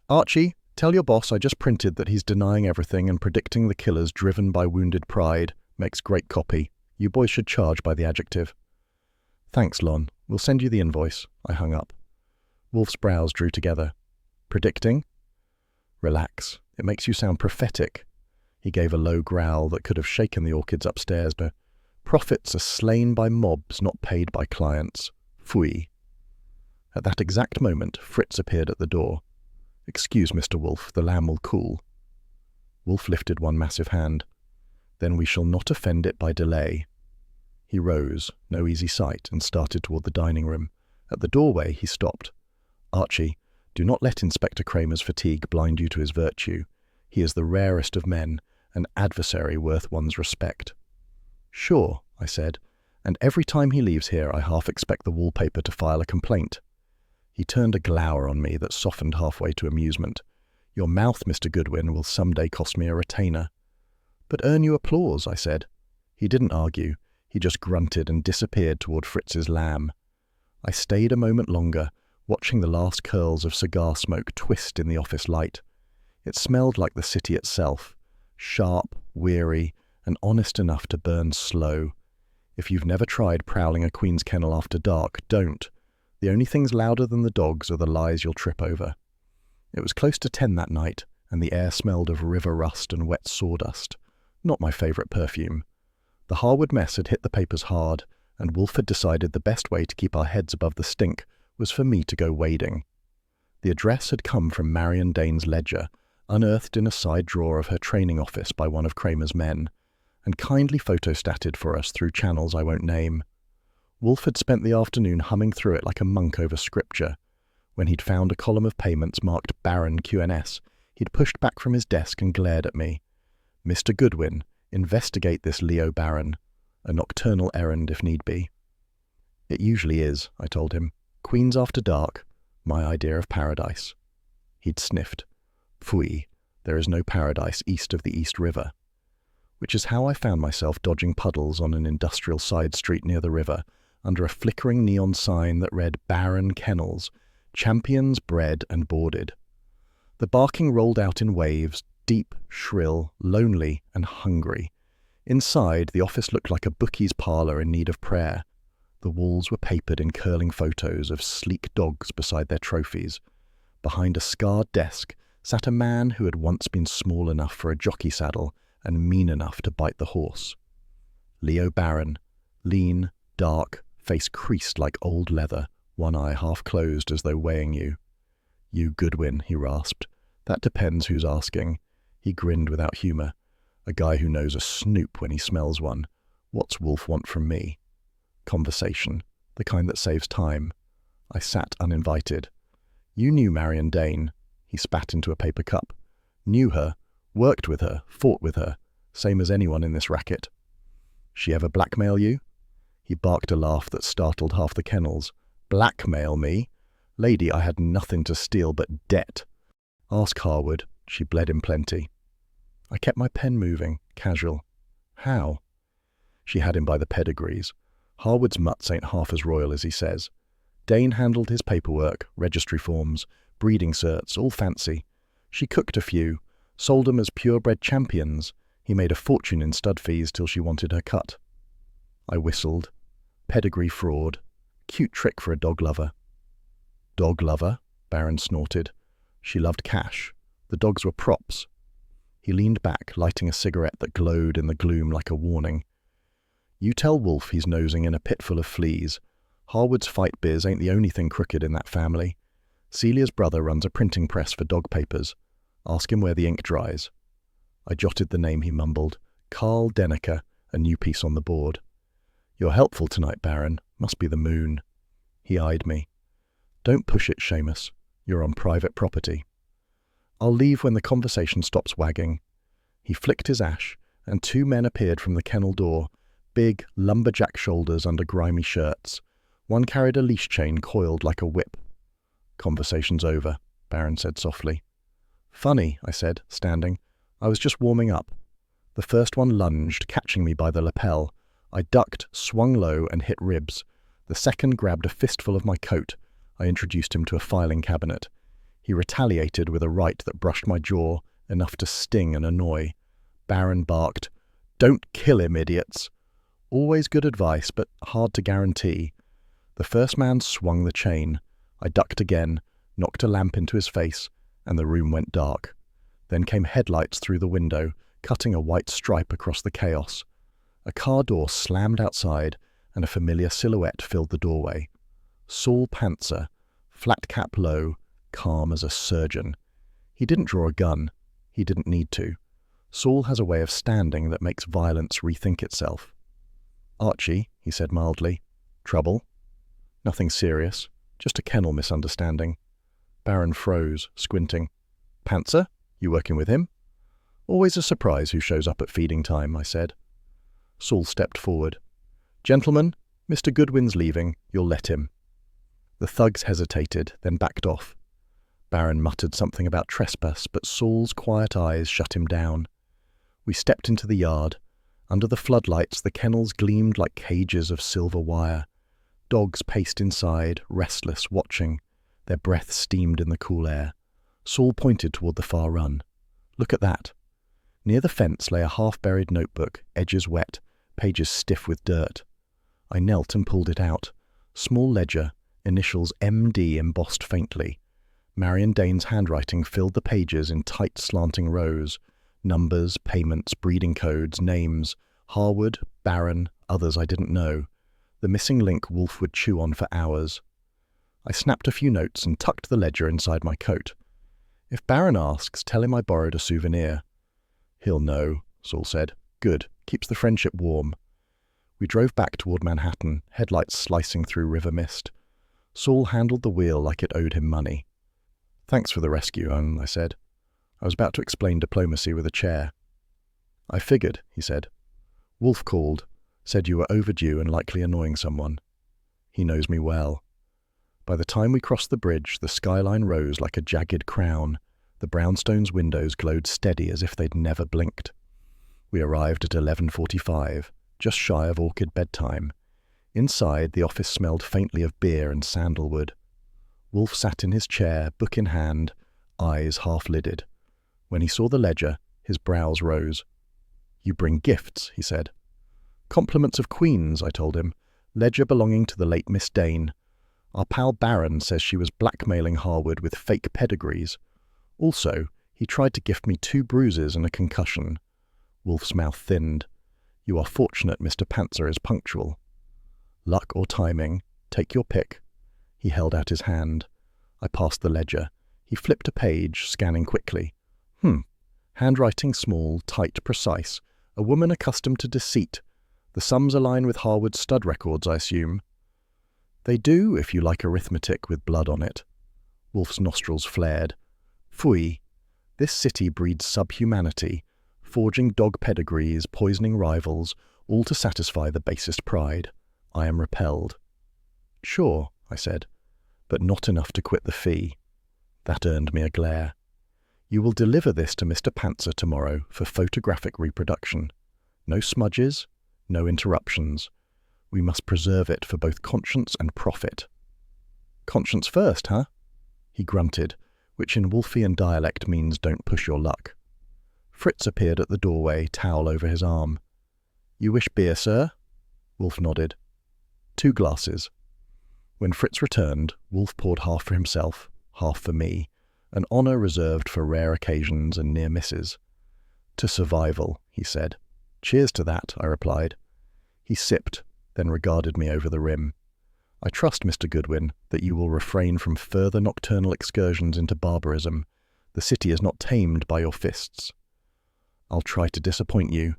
A: Archie, tell your boss I just printed that he's denying everything and predicting the killer's driven by wounded pride. Makes great copy. You boys should charge by the adjective. Thanks, Lon. We'll send you the invoice. I hung up. Wolfe's brows drew together. Predicting? Relax. It makes you sound prophetic. He gave a low growl that could have shaken the orchids upstairs. Profits are slain by mobs, not paid by clients. Pfui. At that exact moment, Fritz appeared at the door. "Excuse, Mr. Wolfe, the lamb will cool." Wolfe lifted one massive hand. "Then we shall not offend it by delay." He rose, no easy sight, and started toward the dining room. At the doorway, he stopped. "Archie, do not let Inspector Kramer's fatigue blind you to his virtue. He is the rarest of men, an adversary worth one's respect." "Sure," I said, "and every time he leaves here I half expect the wallpaper to file a complaint." He turned a glower on me that softened halfway to amusement. "Your mouth, Mr. Goodwin, will someday cost me a retainer." "But earn you applause," I said. He didn't argue. He just grunted and disappeared toward Fritz's lamb. I stayed a moment longer, watching the last curls of cigar smoke twist in the office light. It smelled like the city itself, sharp, weary, and honest enough to burn slow. If you've never tried prowling a queen's kennel after dark, don't. The only things louder than the dogs are the lies you'll trip over. It was close to 10 that night, and the air smelled of river rust and wet sawdust. Not my favourite perfume. The Harwood mess had hit the papers hard, and Wolfe had decided the best way to keep our heads above the stink was for me to go wading. The address had come from Marion Dane's ledger, unearthed in a side drawer of her training office by one of Kramer's men, and kindly photostatted for us through channels I won't name. Wolfe had spent the afternoon humming through it like a monk over scripture. When he'd found a column of payments marked Baron QNS, he'd pushed back from his desk and glared at me. "Mr. Goodwin, investigate this Leo Baron. A nocturnal errand if need be." "It usually is," I told him. "Queens after dark, my idea of paradise." He'd sniffed. "Pfui, there is no paradise east of the East River." Which is how I found myself dodging puddles on an industrial side street near the river, under a flickering neon sign that read Baron Kennels, champions bred and boarded. The barking rolled out in waves, deep, shrill, lonely, and hungry. Inside, the office looked like a bookie's parlour in need of prayer. The walls were papered in curling photos of sleek dogs beside their trophies. Behind a scarred desk sat a man who had once been small enough for a jockey saddle and mean enough to bite the horse. Leo Baron, lean, dark, face creased like old leather, one eye half closed as though weighing you. "You Goodwin," he rasped. "That depends who's asking." He grinned without humour. "A guy who knows a snoop when he smells one. What's Wolfe want from me?" Conversation, the kind that saves time. I sat uninvited. "You knew Marion Dane." He spat into a paper cup. "Knew her, worked with her, fought with her, same as anyone in this racket." "She ever blackmail you?" He barked a laugh that startled half the kennels. "Blackmail me? Lady, I had nothing to steal but debt. Ask Harwood, she bled him plenty." I kept my pen moving, casual. "How?" "She had him by the pedigrees. Harwood's mutts ain't half as royal as he says. Dane handled his paperwork, registry forms, breeding certs, all fancy. She cooked a few, sold 'em as purebred champions. He made a fortune in stud fees till she wanted her cut." I whistled. Pedigree fraud. Cute trick for a dog lover. "Dog lover?" Baron snorted. "She loved cash. The dogs were props." He leaned back, lighting a cigarette that glowed in the gloom like a warning. "You tell Wolfe he's nosing in a pit full of fleas. Harwood's fight biz ain't the only thing crooked in that family. Celia's brother runs a printing press for dog papers. Ask him where the ink dries." I jotted the name he mumbled. "Carl Denneker," a new piece on the board. "You're helpful tonight, Baron. Must be the moon." He eyed me. "Don't push it, Seamus. You're on private property." "I'll leave when the conversation stops wagging." He flicked his ash, and 2 men appeared from the kennel door, big, lumberjack shoulders under grimy shirts. One carried a leash chain coiled like a whip. "Conversation's over," Baron said softly. "Funny," I said, standing. "I was just warming up." The first one lunged, catching me by the lapel. I ducked, swung low, and hit ribs. The second grabbed a fistful of my coat. I introduced him to a filing cabinet. He retaliated with a right that brushed my jaw, enough to sting and annoy. Baron barked, "Don't kill him, idiots." Always good advice, but hard to guarantee. The first man swung the chain. I ducked again, knocked a lamp into his face, and the room went dark. Then came headlights through the window, cutting a white stripe across the chaos. A car door slammed outside, and a familiar silhouette filled the doorway. Saul Panzer, flat cap low, calm as a surgeon. He didn't draw a gun. He didn't need to. Saul has a way of standing that makes violence rethink itself. "Archie," he said mildly. "Trouble?" "Nothing serious. Just a kennel misunderstanding." Baron froze, squinting. "Panzer? You working with him?" "Always a surprise who shows up at feeding time," I said. Saul stepped forward. "Gentlemen, Mr. Goodwin's leaving. You'll let him." The thugs hesitated, then backed off. Baron muttered something about trespass, but Saul's quiet eyes shut him down. We stepped into the yard. Under the floodlights, the kennels gleamed like cages of silver wire. Dogs paced inside, restless, watching. Their breath steamed in the cool air. Saul pointed toward the far run. "Look at that." Near the fence lay a half-buried notebook, edges wet, pages stiff with dirt. I knelt and pulled it out. Small ledger, initials MD embossed faintly. Marion Dane's handwriting filled the pages in tight slanting rows. Numbers, payments, breeding codes, names. Harwood, Baron, others I didn't know. The missing link Wolfe would chew on for hours. I snapped a few notes and tucked the ledger inside my coat. "If Baron asks, tell him I borrowed a souvenir." "He'll know," Saul said. "Good. Keeps the friendship warm." We drove back toward Manhattan, headlights slicing through river mist. Saul handled the wheel like it owed him money. "Thanks for the rescue," I said. I was about to explain diplomacy with a chair. "I figured," he said. "Wolfe called, said you were overdue and likely annoying someone. He knows me well." By the time we crossed the bridge, the skyline rose like a jagged crown. The brownstone's windows glowed steady as if they'd never blinked. We arrived at 11:45, just shy of orchid bedtime. Inside, the office smelled faintly of beer and sandalwood. Wolfe sat in his chair, book in hand, eyes half-lidded. When he saw the ledger, his brows rose. "You bring gifts," he said. "Compliments of Queens," I told him. "Ledger belonging to the late Miss Dane. Our pal Baron says she was blackmailing Harwood with fake pedigrees. Also, he tried to gift me 2 bruises and a concussion." Wolfe's mouth thinned. "You are fortunate Mr. Panzer is punctual." "Luck or timing, take your pick." He held out his hand. I passed the ledger. He flipped a page, scanning quickly. Handwriting small, tight, precise. A woman accustomed to deceit. The sums align with Harwood's stud records, I assume. "They do, if you like arithmetic with blood on it." Wolfe's nostrils flared. "Phooey. This city breeds subhumanity, forging dog pedigrees, poisoning rivals, all to satisfy the basest pride. I am repelled." "Sure," I said, "but not enough to quit the fee." That earned me a glare. "You will deliver this to Mr. Panzer tomorrow for photographic reproduction. No smudges, no interruptions. We must preserve it for both conscience and profit." "Conscience first, huh?" He grunted, which in Wolfian dialect means don't push your luck. Fritz appeared at the doorway, towel over his arm. "You wish beer, sir?" Wolfe nodded. 2 glasses. When Fritz returned, Wolfe poured half for himself, half for me, an honour reserved for rare occasions and near misses. "To survival," he said. "Cheers to that," I replied. He sipped, then regarded me over the rim. "I trust, Mr. Goodwin, that you will refrain from further nocturnal excursions into barbarism. The city is not tamed by your fists." "I'll try to disappoint you."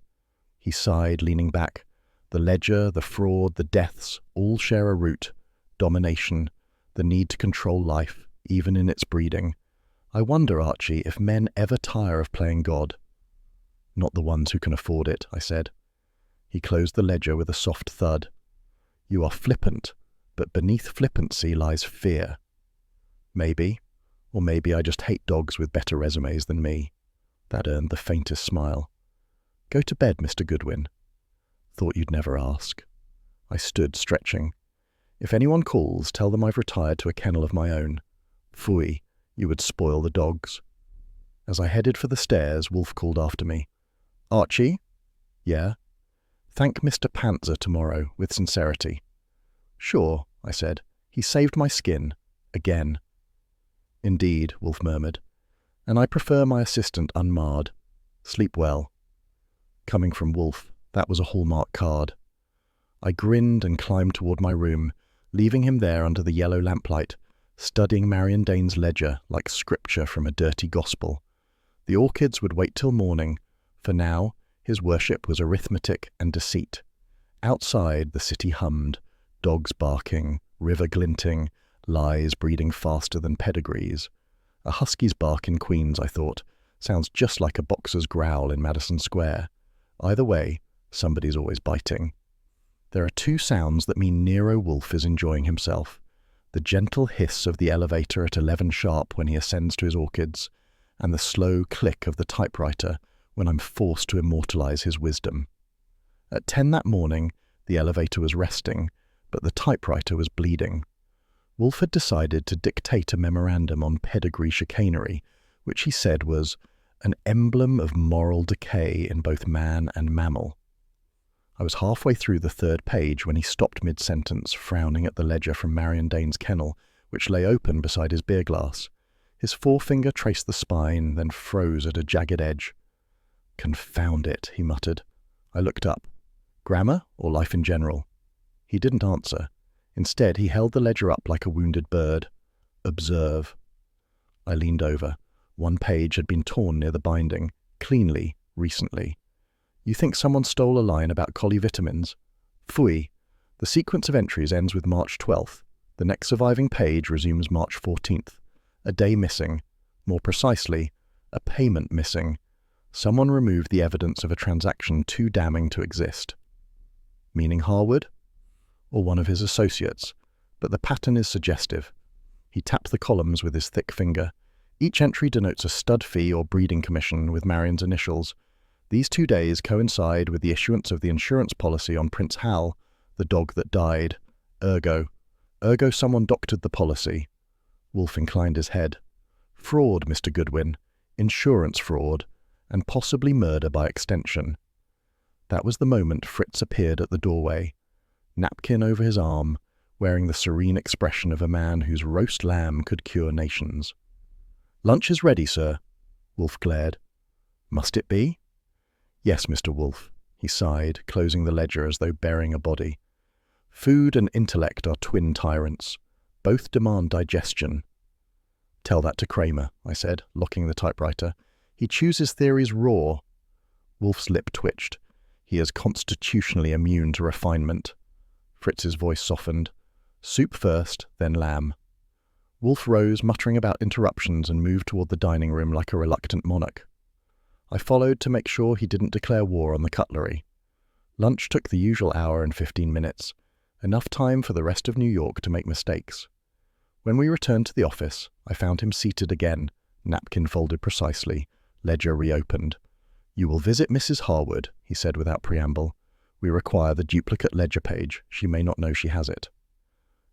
A: He sighed, leaning back. "The ledger, the fraud, the deaths, all share a root. Domination, the need to control life, even in its breeding. I wonder, Archie, if men ever tire of playing God." "Not the ones who can afford it," I said. He closed the ledger with a soft thud. "You are flippant, but beneath flippancy lies fear." Maybe, or maybe I just hate dogs with better resumes than me. That earned the faintest smile. "Go to bed, Mr. Goodwin." "Thought you'd never ask." I stood, stretching. "If anyone calls, tell them I've retired to a kennel of my own. Phooey, you would spoil the dogs." As I headed for the stairs, Wolfe called after me. "Archie?" "Yeah?" "Thank Mr. Panzer tomorrow, with sincerity." "Sure," I said. "He saved my skin. Again." "Indeed," Wolfe murmured. "And I prefer my assistant unmarred. Sleep well." Coming from Wolfe, That was a Hallmark card. I grinned and climbed toward my room, leaving him there under the yellow lamplight, studying Marion Dane's ledger like scripture from a dirty gospel. The orchids would wait till morning. For now, his worship was arithmetic and deceit. Outside, the city hummed, dogs barking, river glinting, lies breeding faster than pedigrees. A husky's bark in Queens, I thought, sounds just like a boxer's growl in Madison Square. Either way, somebody's always biting. There are two sounds that mean Nero Wolfe is enjoying himself. The gentle hiss of the elevator at 11 sharp when he ascends to his orchids, and the slow click of the typewriter when I'm forced to immortalize his wisdom. At 10 that morning, the elevator was resting, but the typewriter was bleeding. Wolfe had decided to dictate a memorandum on pedigree chicanery, which he said was an emblem of moral decay in both man and mammal. I was halfway through the third page when he stopped mid-sentence, frowning at the ledger from Marion Dane's kennel, which lay open beside his beer glass. His forefinger traced the spine, then froze at a jagged edge. "Confound it," he muttered. I looked up. "Grammar or life in general?" He didn't answer. Instead, he held the ledger up like a wounded bird. "Observe." I leaned over. One page had been torn near the binding, cleanly, recently. "You think someone stole a line about collie vitamins?" "Phooey. The sequence of entries ends with March 12th. The next surviving page resumes March 14th. A day missing. More precisely, a payment missing. Someone removed the evidence of a transaction too damning to exist." "Meaning Harwood?" "Or one of his associates. But the pattern is suggestive." He tapped the columns with his thick finger. Each entry denotes a stud fee or breeding commission with Marion's initials. These 2 days coincide with the issuance of the insurance policy on Prince Hal, the dog that died. Ergo someone doctored the policy. Wolfe inclined his head. "Fraud, Mr. Goodwin. Insurance fraud. And possibly murder by extension." That was the moment Fritz appeared at the doorway, napkin over his arm, wearing the serene expression of a man whose roast lamb could cure nations. "Lunch is ready, sir." Wolfe glared. "Must it be?" "Yes, Mr. Wolfe," he sighed, closing the ledger as though burying a body. "Food and intellect are twin tyrants. Both demand digestion." "Tell that to Kramer," I said, locking the typewriter. "He chews his theories raw." Wolfe's lip twitched. He is constitutionally immune to refinement. Fritz's voice softened. "Soup first, then lamb." Wolfe rose, muttering about interruptions, and moved toward the dining room like a reluctant monarch. I followed to make sure he didn't declare war on the cutlery. Lunch took the usual hour and 15 minutes, enough time for the rest of New York to make mistakes. When we returned to the office, I found him seated again, napkin folded precisely, ledger reopened. "You will visit Mrs. Harwood," he said without preamble. "We require the duplicate ledger page. She may not know she has it."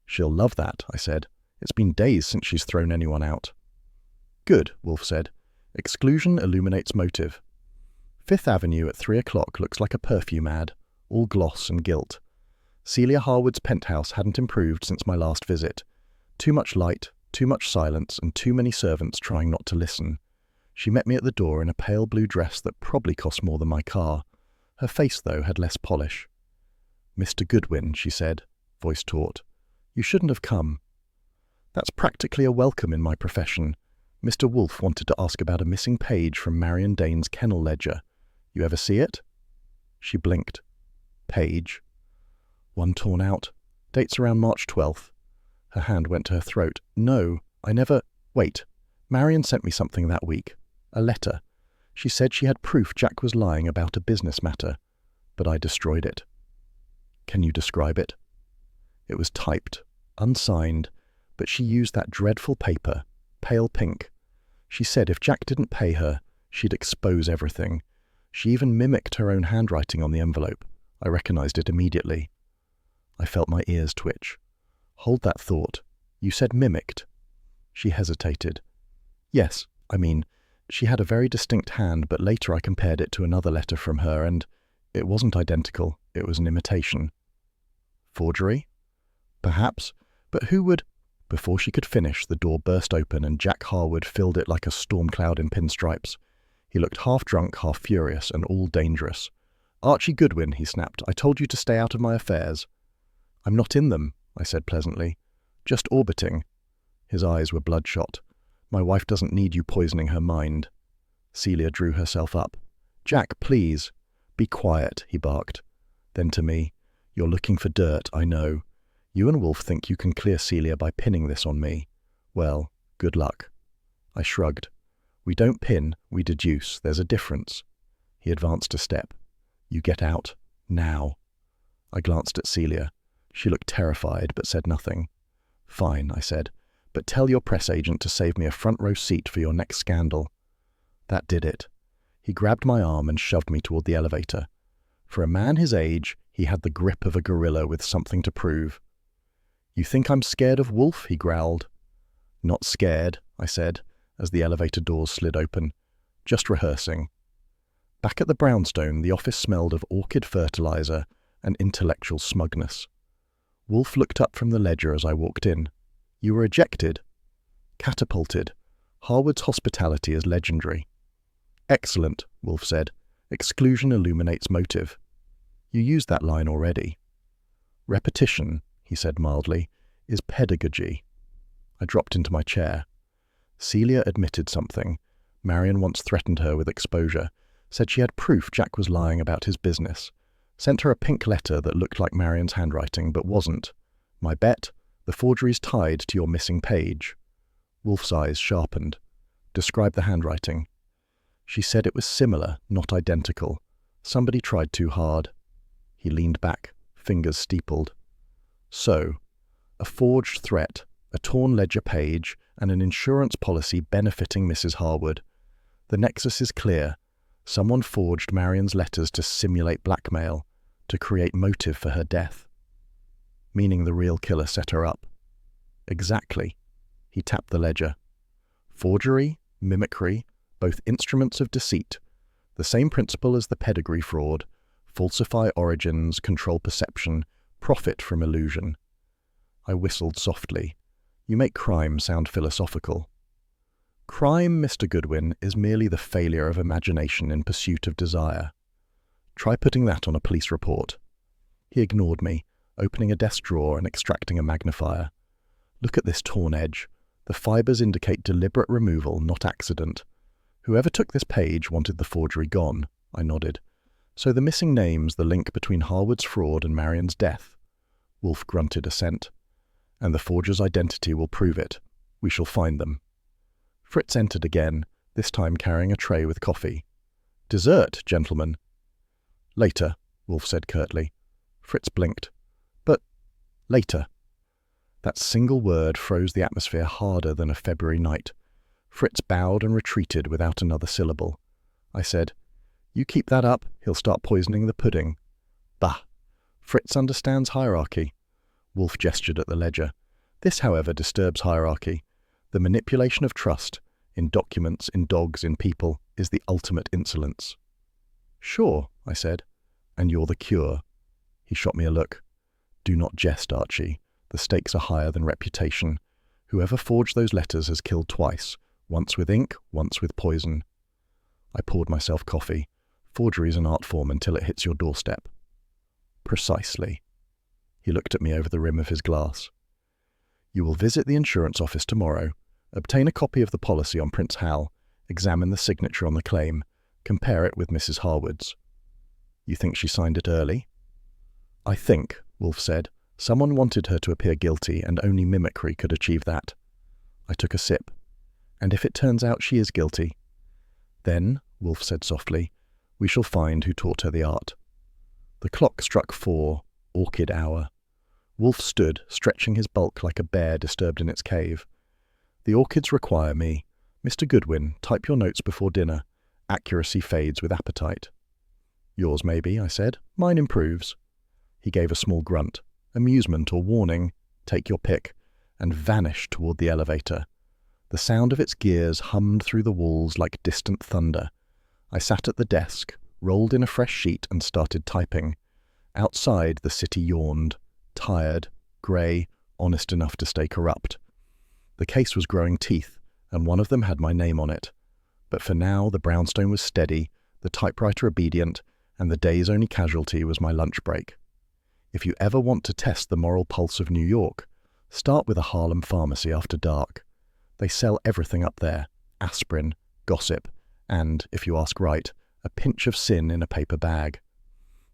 A: "She'll love that," I said. "It's been days since she's thrown anyone out." "Good," Wolfe said. "Exclusion illuminates motive. Fifth Avenue at 3 o'clock looks like a perfume ad, all gloss and gilt. Celia Harwood's penthouse hadn't improved since my last visit. Too much light, too much silence, and too many servants trying not to listen. She met me at the door in a pale blue dress that probably cost more than my car. Her face, though, had less polish. "Mr. Goodwin," she said, voice taut. "You shouldn't have come." "That's practically a welcome in my profession. Mr. Wolfe wanted to ask about a missing page from Marion Dane's kennel ledger. You ever see it?" She blinked. "Page?" "One torn out. Dates around March 12th. Her hand went to her throat. "No, I never— Wait. Marion sent me something that week. A letter. She said she had proof Jack was lying about a business matter, but I destroyed it." "Can you describe it?" "It was typed, unsigned, but she used that dreadful paper, pale pink. She said if Jack didn't pay her, she'd expose everything. She even mimicked her own handwriting on the envelope. I recognized it immediately." I felt my ears twitch. "Hold that thought. You said mimicked." She hesitated. "Yes, I mean, she had a very distinct hand, but later I compared it to another letter from her, and it wasn't identical. It was an imitation." "Forgery?" "Perhaps, but who would—" Before she could finish, the door burst open and Jack Harwood filled it like a storm cloud in pinstripes. He looked half drunk, half furious, and all dangerous. "Archie Goodwin," he snapped, "I told you to stay out of my affairs." "I'm not in them," I said pleasantly. "Just orbiting." His eyes were bloodshot. "My wife doesn't need you poisoning her mind." Celia drew herself up. "Jack, please." "Be quiet," he barked. Then to me, "You're looking for dirt, I know. You and Wolfe think you can clear Celia by pinning this on me. Well, good luck." I shrugged. "We don't pin, we deduce. There's a difference." He advanced a step. "You get out. Now." I glanced at Celia. She looked terrified, but said nothing. "Fine," I said, "but tell your press agent to save me a front-row seat for your next scandal." That did it. He grabbed my arm and shoved me toward the elevator. For a man his age, he had the grip of a gorilla with something to prove. "You think I'm scared of Wolfe?" he growled. "Not scared," I said, as the elevator doors slid open. "Just rehearsing." Back at the brownstone, the office smelled of orchid fertilizer and intellectual smugness. Wolfe looked up from the ledger as I walked in. "You were ejected?" "Catapulted. Harwood's hospitality is legendary." "Excellent," Wolfe said. "Exclusion illuminates motive." "You used that line already." "Repetition," he said mildly, "is pedagogy." I dropped into my chair. Celia admitted something. Marion once threatened her with exposure, said she had proof Jack was lying about his business, sent her a pink letter that looked like Marion's handwriting but wasn't. My bet? The forgery's tied to your missing page. Wolfe's eyes sharpened. "Describe the handwriting." "She said it was similar, not identical. Somebody tried too hard." He leaned back, fingers steepled. "So, a forged threat, a torn ledger page, and an insurance policy benefiting Mrs. Harwood. The nexus is clear. Someone forged Marion's letters to simulate blackmail, to create motive for her death." "Meaning the real killer set her up." "Exactly." He tapped the ledger. "Forgery, mimicry, both instruments of deceit. The same principle as the pedigree fraud. Falsify origins, control perception, profit from illusion." I whistled softly. "You make crime sound philosophical." "Crime, Mr. Goodwin, is merely the failure of imagination in pursuit of desire. Try putting that on a police report." He ignored me, opening a desk drawer and extracting a magnifier. "Look at this torn edge. The fibers indicate deliberate removal, not accident. Whoever took this page wanted the forgery gone." I nodded. "So the missing name's the link between Harwood's fraud and Marion's death." Wolfe grunted assent. "And the forger's identity will prove it. We shall find them." Fritz entered again, this time carrying a tray with coffee. "Dessert, gentlemen." "Later," Wolfe said curtly. Fritz blinked. "But later." That single word froze the atmosphere harder than a February night. Fritz bowed and retreated without another syllable. I said, "You keep that up, he'll start poisoning the pudding." "Bah! Fritz understands hierarchy." Wolfe gestured at the ledger. "This, however, disturbs hierarchy. The manipulation of trust, in documents, in dogs, in people, is the ultimate insolence." "Sure," I said. "And you're the cure." He shot me a look. "Do not jest, Archie. The stakes are higher than reputation. Whoever forged those letters has killed twice, once with ink, once with poison." I poured myself coffee. Forgery is an art form until it hits your doorstep. "Precisely." He looked at me over the rim of his glass. "You will visit the insurance office tomorrow, obtain a copy of the policy on Prince Hal, examine the signature on the claim, compare it with Mrs. Harwood's." "You think she signed it early?" "I think," Wolfe said, "someone wanted her to appear guilty and only mimicry could achieve that." I took a sip. "And if it turns out she is guilty?" "Then," Wolfe said softly, "we shall find who taught her the art." The clock struck 4, orchid hour. Wolfe stood, stretching his bulk like a bear disturbed in its cave. "The orchids require me. Mr. Goodwin, type your notes before dinner. Accuracy fades with appetite." "Yours, maybe," I said. "Mine improves." He gave a small grunt, amusement or warning, take your pick, and vanished toward the elevator. The sound of its gears hummed through the walls like distant thunder. I sat at the desk, rolled in a fresh sheet and started typing. Outside, the city yawned, tired, grey, honest enough to stay corrupt. The case was growing teeth, and one of them had my name on it. But for now, the brownstone was steady, the typewriter obedient, and the day's only casualty was my lunch break. If you ever want to test the moral pulse of New York, start with a Harlem pharmacy after dark. They sell everything up there: aspirin, gossip, and, if you ask right, a pinch of sin in a paper bag.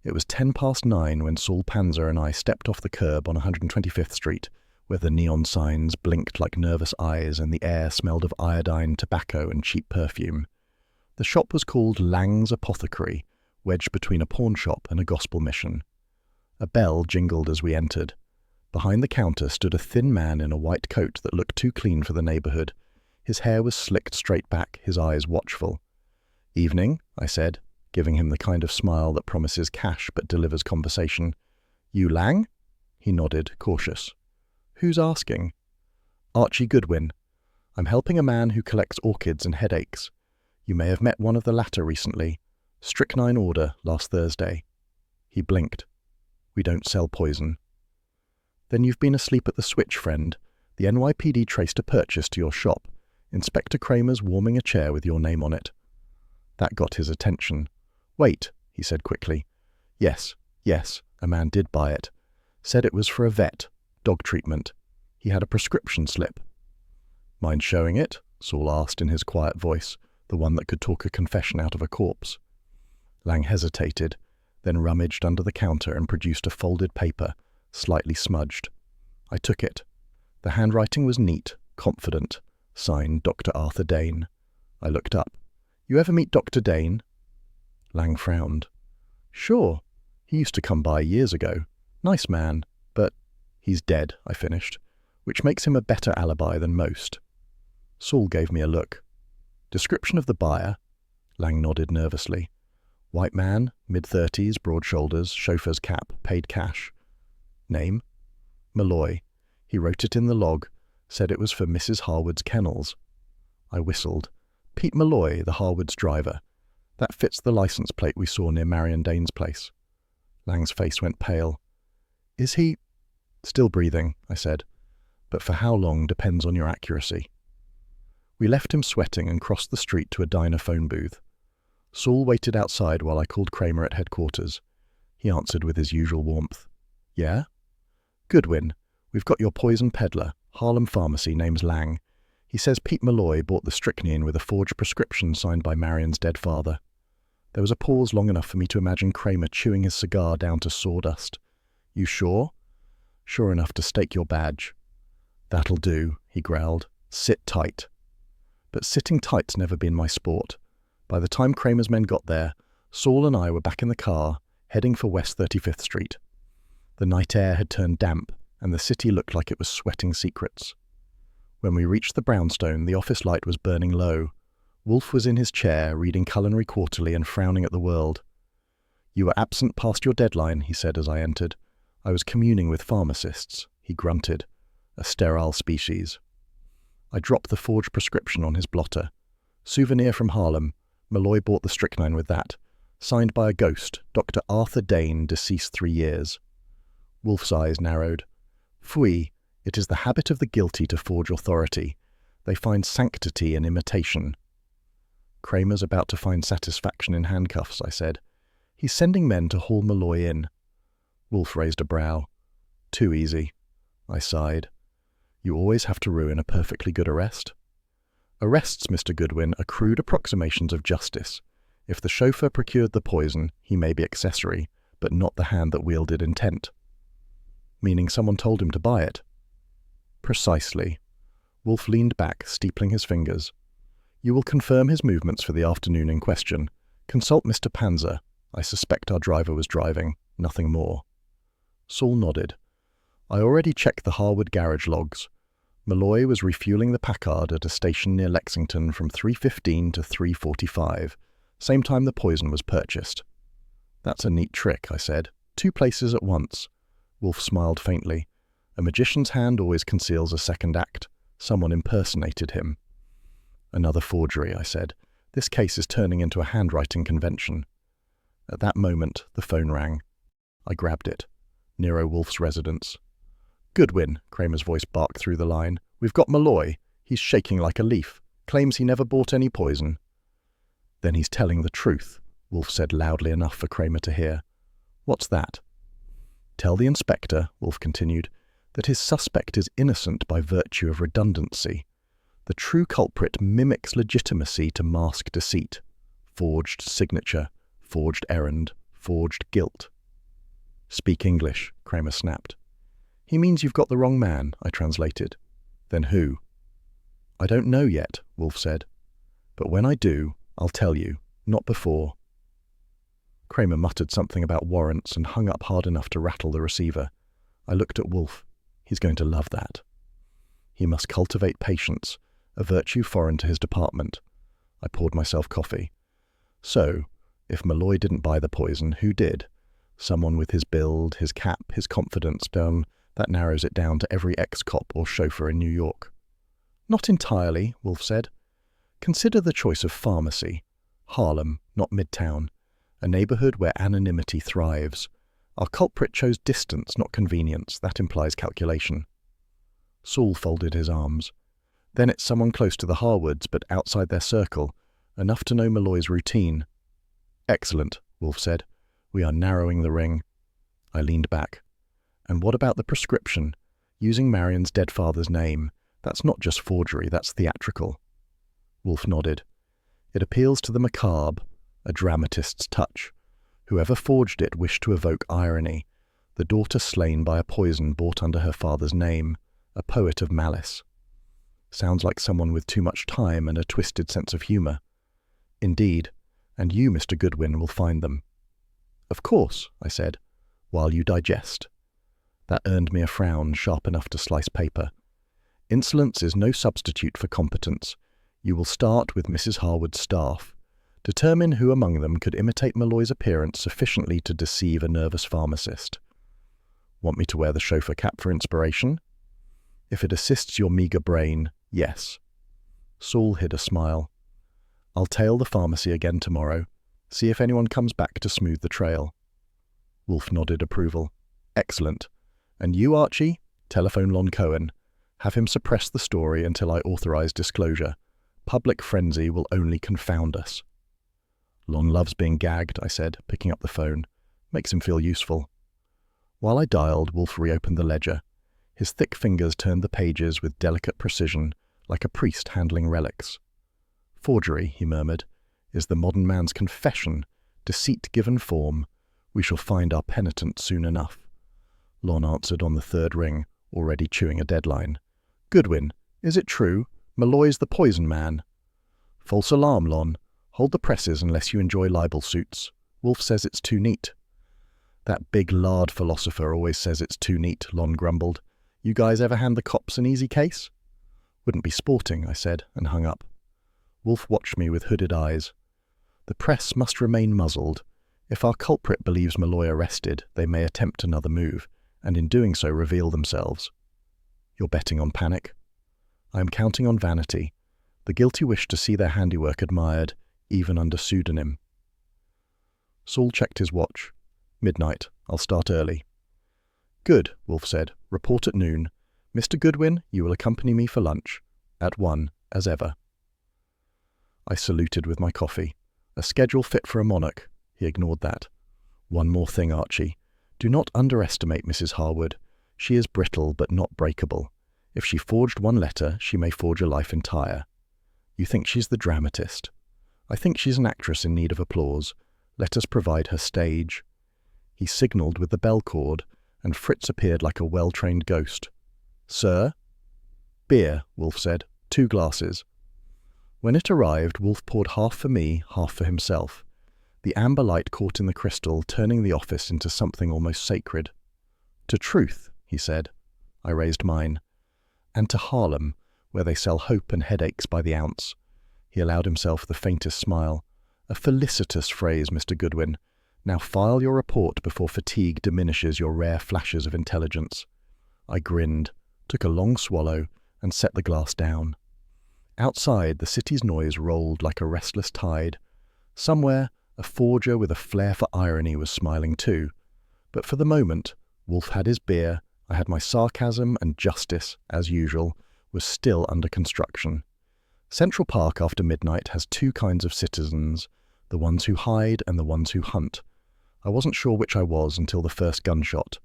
A: It was 9:10 when Saul Panzer and I stepped off the curb on 125th Street, where the neon signs blinked like nervous eyes and the air smelled of iodine, tobacco, and cheap perfume. The shop was called Lang's Apothecary, wedged between a pawn shop and a gospel mission. A bell jingled as we entered. Behind the counter stood a thin man in a white coat that looked too clean for the neighborhood. His hair was slicked straight back, his eyes watchful. "Evening," I said, giving him the kind of smile that promises cash but delivers conversation. "You Lang?" He nodded, cautious. "Who's asking?" "Archie Goodwin. I'm helping a man who collects orchids and headaches. You may have met one of the latter recently. Strychnine order last Thursday." He blinked. "We don't sell poison." "Then you've been asleep at the switch, friend. The NYPD traced a purchase to your shop. Inspector Kramer's warming a chair with your name on it." That got his attention. "Wait," he said quickly. Yes, a man did buy it. Said it was for a vet, dog treatment. He had a prescription slip." "Mind showing it?" Saul asked in his quiet voice, the one that could talk a confession out of a corpse. Lang hesitated, then rummaged under the counter and produced a folded paper, slightly smudged. I took it. The handwriting was neat, confident, signed Dr. Arthur Dane. I looked up. "You ever meet Dr. Dane?" Lang frowned. "Sure. He used to come by years ago. Nice man, but he's dead," I finished, which makes him a better alibi than most. Saul gave me a look. "Description of the buyer?" Lang nodded nervously. "White man, mid-30s, broad shoulders, chauffeur's cap, paid cash." "Name?" "Malloy. He wrote it in the log, said it was for Mrs. Harwood's kennels." I whistled. "Pete Malloy, the Harwood's driver. That fits the license plate we saw near Marion Dane's place." Lang's face went pale. "Is he—" "Still breathing," I said. "But for how long depends on your accuracy." We left him sweating and crossed the street to a diner phone booth. Saul waited outside while I called Kramer at headquarters. He answered with his usual warmth. "Yeah?" "Goodwin, we've got your poison peddler, Harlem pharmacy, name's Lang. He says Pete Malloy bought the strychnine with a forged prescription signed by Marion's dead father." There was a pause long enough for me to imagine Kramer chewing his cigar down to sawdust. "You sure?" "Sure enough to stake your badge." "That'll do," he growled. "Sit tight." But sitting tight's never been my sport. By the time Kramer's men got there, Saul and I were back in the car, heading for West 35th Street. The night air had turned damp, and the city looked like it was sweating secrets. When we reached the brownstone, the office light was burning low. Wolfe was in his chair, reading Culinary Quarterly and frowning at the world. "You were absent past your deadline," he said as I entered. "I was communing with pharmacists," he grunted. "A sterile species." I dropped the forged prescription on his blotter. "Souvenir from Harlem. Malloy bought the strychnine with that. Signed by a ghost, Dr. Arthur Dane, deceased 3 years. Wolfe's eyes narrowed. "Phooey, it is the habit of the guilty to forge authority. They find sanctity in imitation." "Kramer's about to find satisfaction in handcuffs," I said. "He's sending men to haul Malloy in." Wolfe raised a brow. "Too easy." I sighed. "You always have to ruin a perfectly good arrest." "Arrests, Mr. Goodwin, are crude approximations of justice. If the chauffeur procured the poison, he may be accessory, but not the hand that wielded intent." "Meaning someone told him to buy it?" "Precisely." Wolfe leaned back, steepling his fingers. "You will confirm his movements for the afternoon in question. Consult Mr. Panzer. I suspect our driver was driving, nothing more." Saul nodded. "I already checked the Harwood garage logs. Malloy was refueling the Packard at a station near Lexington from 3:15 to 3:45, same time the poison was purchased." "That's a neat trick," I said. "2 places at once." Wolfe smiled faintly. "A magician's hand always conceals a second act. Someone impersonated him." "Another forgery," I said. "This case is turning into a handwriting convention." At that moment, the phone rang. I grabbed it. Nero Wolfe's residence. "Goodwin," Kramer's voice barked through the line. "We've got Malloy. He's shaking like a leaf. Claims he never bought any poison." "Then he's telling the truth," Wolfe said loudly enough for Kramer to hear. "What's that?" "Tell the inspector," Wolfe continued, "that his suspect is innocent by virtue of redundancy. The true culprit mimics legitimacy to mask deceit. Forged signature, forged errand, forged guilt." "Speak English," Kramer snapped. "He means you've got the wrong man," I translated. "Then who?" "I don't know yet," Wolfe said. "But when I do, I'll tell you, not before." Kramer muttered something about warrants and hung up hard enough to rattle the receiver. I looked at Wolfe. He's going to love that. He must cultivate patience, a virtue foreign to his department. I poured myself coffee. So, if Malloy didn't buy the poison, who did? Someone with his build, his cap, his confidence. That narrows it down to every ex-cop or chauffeur in New York. "Not entirely," Wolfe said. "Consider the choice of pharmacy. Harlem, not Midtown. A neighborhood where anonymity thrives. Our culprit chose distance, not convenience. That implies calculation." Saul folded his arms. "Then it's someone close to the Harwoods, but outside their circle, enough to know Malloy's routine." "Excellent," Wolfe said. "We are narrowing the ring." I leaned back. "And what about the prescription? Using Marion's dead father's name. That's not just forgery, that's theatrical." Wolfe nodded. "It appeals to the macabre, a dramatist's touch. Whoever forged it wished to evoke irony. The daughter slain by a poison bought under her father's name, a poet of malice. Sounds like someone with too much time and a twisted sense of humor." "Indeed, and you, Mr. Goodwin, will find them." "Of course," I said, "while you digest." That earned me a frown sharp enough to slice paper. "Insolence is no substitute for competence. You will start with Mrs. Harwood's staff. Determine who among them could imitate Malloy's appearance sufficiently to deceive a nervous pharmacist." "Want me to wear the chauffeur cap for inspiration?" "If it assists your meager brain, yes." Saul hid a smile. "I'll tail the pharmacy again tomorrow. See if anyone comes back to smooth the trail." Wolfe nodded approval. "Excellent. And you, Archie, telephone Lon Cohen. Have him suppress the story until I authorize disclosure. Public frenzy will only confound us." "Lon loves being gagged," I said, picking up the phone. "Makes him feel useful." While I dialed, Wolfe reopened the ledger. His thick fingers turned the pages with delicate precision, like a priest handling relics. "Forgery," he murmured, "is the modern man's confession, deceit given form. We shall find our penitent soon enough." Lon answered on the third ring, already chewing a deadline. "Goodwin, is it true? Malloy's the poison man." "False alarm, Lon. Hold the presses unless you enjoy libel suits. Wolfe says it's too neat." "That big lard philosopher always says it's too neat," Lon grumbled. "You guys ever hand the cops an easy case?" "Wouldn't be sporting," I said, and hung up. Wolfe watched me with hooded eyes. "The press must remain muzzled. If our culprit believes Malloy arrested, they may attempt another move, and in doing so reveal themselves." "You're betting on panic?" "I am counting on vanity. The guilty wish to see their handiwork admired, even under pseudonym." Saul checked his watch. "Midnight. I'll start early." "Good," Wolfe said. "Report at noon. Mr. Goodwin, you will accompany me for lunch. At 1, as ever." I saluted with my coffee. A schedule fit for a monarch. He ignored that. "One more thing, Archie. Do not underestimate Mrs. Harwood. She is brittle but not breakable. If she forged one letter, she may forge a life entire. You think she's the dramatist. I think she's an actress in need of applause. Let us provide her stage." He signalled with the bell cord, and Fritz appeared like a well-trained ghost. "Sir?" "Beer," Wolfe said. 2 glasses. When it arrived, Wolfe poured half for me, half for himself. The amber light caught in the crystal, turning the office into something almost sacred. "To truth," he said. I raised mine. "And to Harlem, where they sell hope and headaches by the ounce." He allowed himself the faintest smile. "A felicitous phrase, Mr. Goodwin. Now file your report before fatigue diminishes your rare flashes of intelligence." I grinned, took a long swallow, and set the glass down. Outside, the city's noise rolled like a restless tide. Somewhere, a forger with a flair for irony was smiling too. But for the moment, Wolfe had his beer, I had my sarcasm, and justice, as usual, was still under construction. Central Park after midnight has 2 kinds of citizens: the ones who hide and the ones who hunt. I wasn't sure which I was until the first gunshot.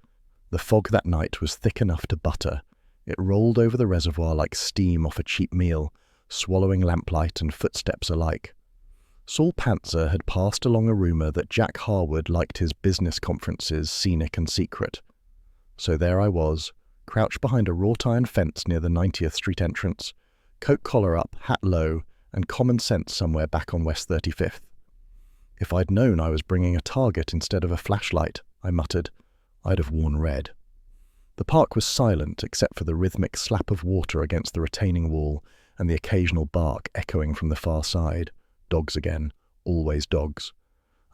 A: The fog that night was thick enough to butter. It rolled over the reservoir like steam off a cheap meal, swallowing lamplight and footsteps alike. Saul Panzer had passed along a rumour that Jack Harwood liked his business conferences scenic and secret. So there I was, crouched behind a wrought-iron fence near the 90th Street entrance, coat collar up, hat low, and common sense somewhere back on West 35th. If I'd known I was bringing a target instead of a flashlight, I muttered, I'd have worn red. The park was silent except for the rhythmic slap of water against the retaining wall and the occasional bark echoing from the far side. Dogs again, always dogs.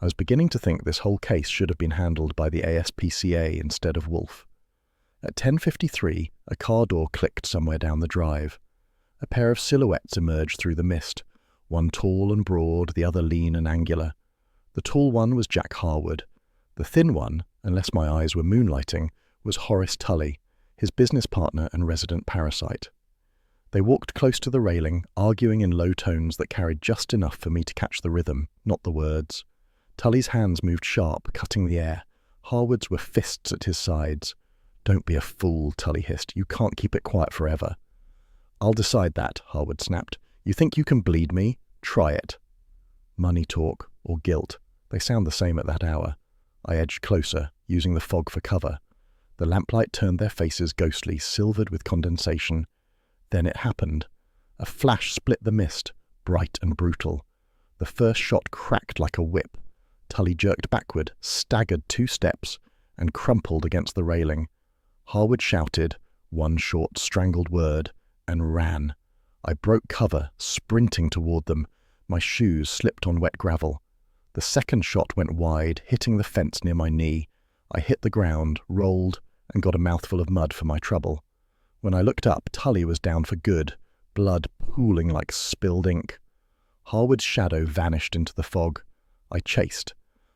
A: I was beginning to think this whole case should have been handled by the ASPCA instead of Wolfe. At 10:53, a car door clicked somewhere down the drive. A pair of silhouettes emerged through the mist, one tall and broad, the other lean and angular. The tall one was Jack Harwood. The thin one, unless my eyes were moonlighting, was Horace Tully, his business partner and resident parasite. They walked close to the railing, arguing in low tones that carried just enough for me to catch the rhythm, not the words. Tully's hands moved sharp, cutting the air. Harwood's were fists at his sides. "Don't be a fool," Tully hissed. "You can't keep it quiet forever." "I'll decide that," Harwood snapped. "You think you can bleed me? Try it." Money talk, or guilt. They sound the same at that hour. I edged closer, using the fog for cover. The lamplight turned their faces ghostly, silvered with condensation. Then it happened. A flash split the mist, bright and brutal. The first shot cracked like a whip. Tully jerked backward, staggered 2 steps, and crumpled against the railing. Harwood shouted, one short, strangled word, and ran. I broke cover, sprinting toward them. My shoes slipped on wet gravel. The second shot went wide, hitting the fence near my knee. I hit the ground, rolled, and got a mouthful of mud for my trouble. When I looked up, Tully was down for good, blood pooling like spilled ink. Harwood's shadow vanished into the fog. I chased.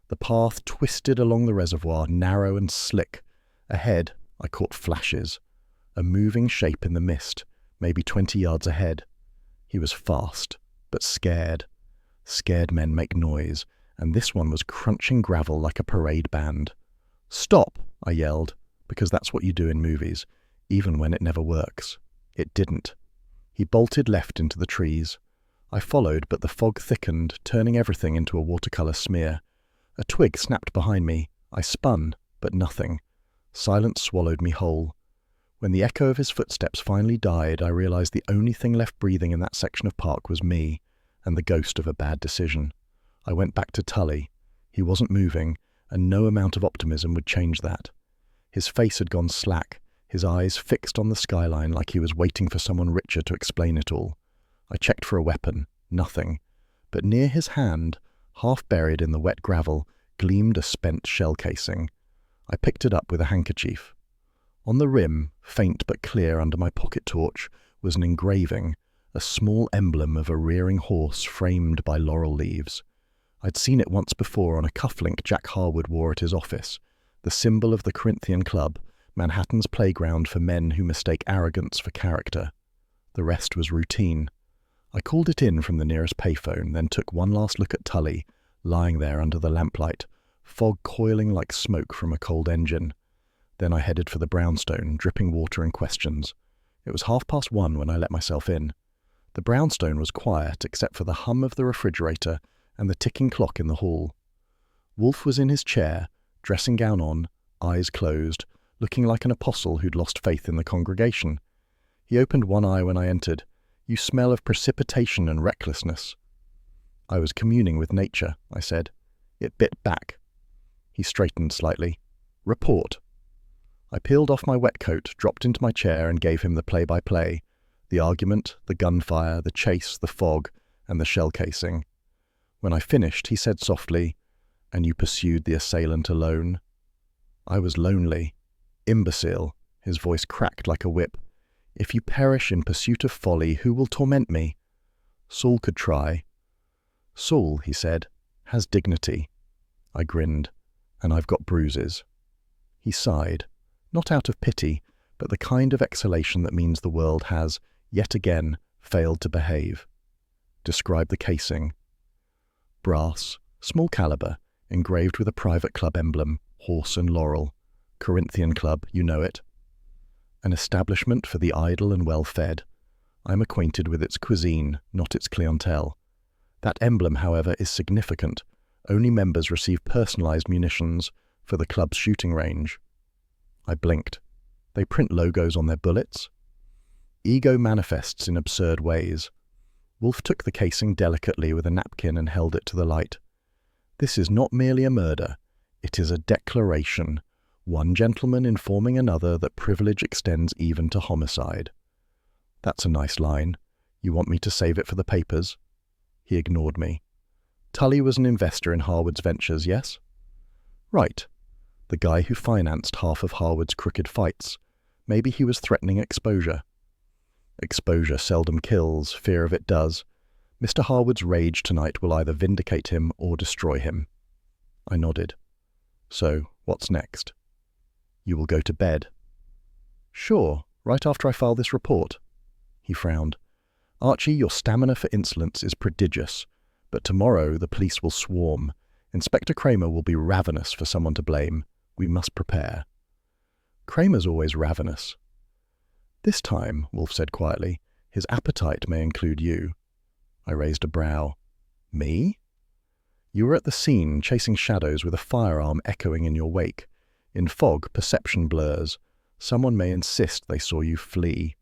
A: The path twisted along the reservoir, narrow and slick. Ahead, I caught flashes. A moving shape in the mist, maybe 20 yards ahead. He was fast, but scared. Scared men make noise, and this one was crunching gravel like a parade band. "Stop!" I yelled, because that's what you do in movies, even when it never works. It didn't. He bolted left into the trees. I followed, but the fog thickened, turning everything into a watercolour smear. A twig snapped behind me. I spun, but nothing. Silence swallowed me whole. When the echo of his footsteps finally died, I realized the only thing left breathing in that section of park was me, and the ghost of a bad decision. I went back to Tully. He wasn't moving, and no amount of optimism would change that. His face had gone slack, his eyes fixed on the skyline like he was waiting for someone richer to explain it all. I checked for a weapon. Nothing. But near his hand, half buried in the wet gravel, gleamed a spent shell casing. I picked it up with a handkerchief. On the rim, faint but clear under my pocket torch, was an engraving, a small emblem of a rearing horse framed by laurel leaves. I'd seen it once before on a cufflink Jack Harwood wore at his office, the symbol of the Corinthian Club, Manhattan's playground for men who mistake arrogance for character. The rest was routine. I called it in from the nearest payphone, then took one last look at Tully, lying there under the lamplight, fog coiling like smoke from a cold engine. Then I headed for the brownstone, dripping water and questions. It was 1:30 when I let myself in. The brownstone was quiet except for the hum of the refrigerator and the ticking clock in the hall. Wolfe was in his chair, dressing gown on, eyes closed, looking like an apostle who'd lost faith in the congregation. He opened one eye when I entered. "You smell of precipitation and recklessness." "I was communing with nature," I said. It bit back. He straightened slightly. "Report." I peeled off my wet coat, dropped into my chair and gave him the play-by-play. The argument, the gunfire, the chase, the fog, and the shell casing. When I finished, he said softly, "And you pursued the assailant alone?" I was lonely. "Imbecile," his voice cracked like a whip. "If you perish in pursuit of folly, who will torment me?" "Saul could try." "Saul," he said, "has dignity." I grinned. "And I've got bruises." He sighed, not out of pity, but the kind of exhalation that means the world has, yet again, failed to behave. "Describe the casing." Brass, small caliber, engraved with a private club emblem, horse and laurel. Corinthian Club, you know it. An establishment for the idle and well-fed. I am acquainted with its cuisine, not its clientele. That emblem, however, is significant. Only members receive personalized munitions for the club's shooting range. I blinked. They print logos on their bullets? Ego manifests in absurd ways. Wolfe took the casing delicately with a napkin and held it to the light. This is not merely a murder. It is a declaration, one gentleman informing another that privilege extends even to homicide. That's a nice line. You want me to save it for the papers? He ignored me. Tully was an investor in Harwood's ventures, yes? Right. The guy who financed half of Harwood's crooked fights. Maybe he was threatening exposure. Exposure seldom kills, fear of it does. Mr. Harwood's rage tonight will either vindicate him or destroy him. I nodded. So, what's next? You will go to bed. Sure, right after I file this report. He frowned. Archie, your stamina for insolence is prodigious, but tomorrow the police will swarm. Inspector Kramer will be ravenous for someone to blame. We must prepare. Kramer's always ravenous. This time, Wolfe said quietly, his appetite may include you. I raised a brow. Me? You were at the scene, chasing shadows with a firearm echoing in your wake. In fog, perception blurs. Someone may insist they saw you flee.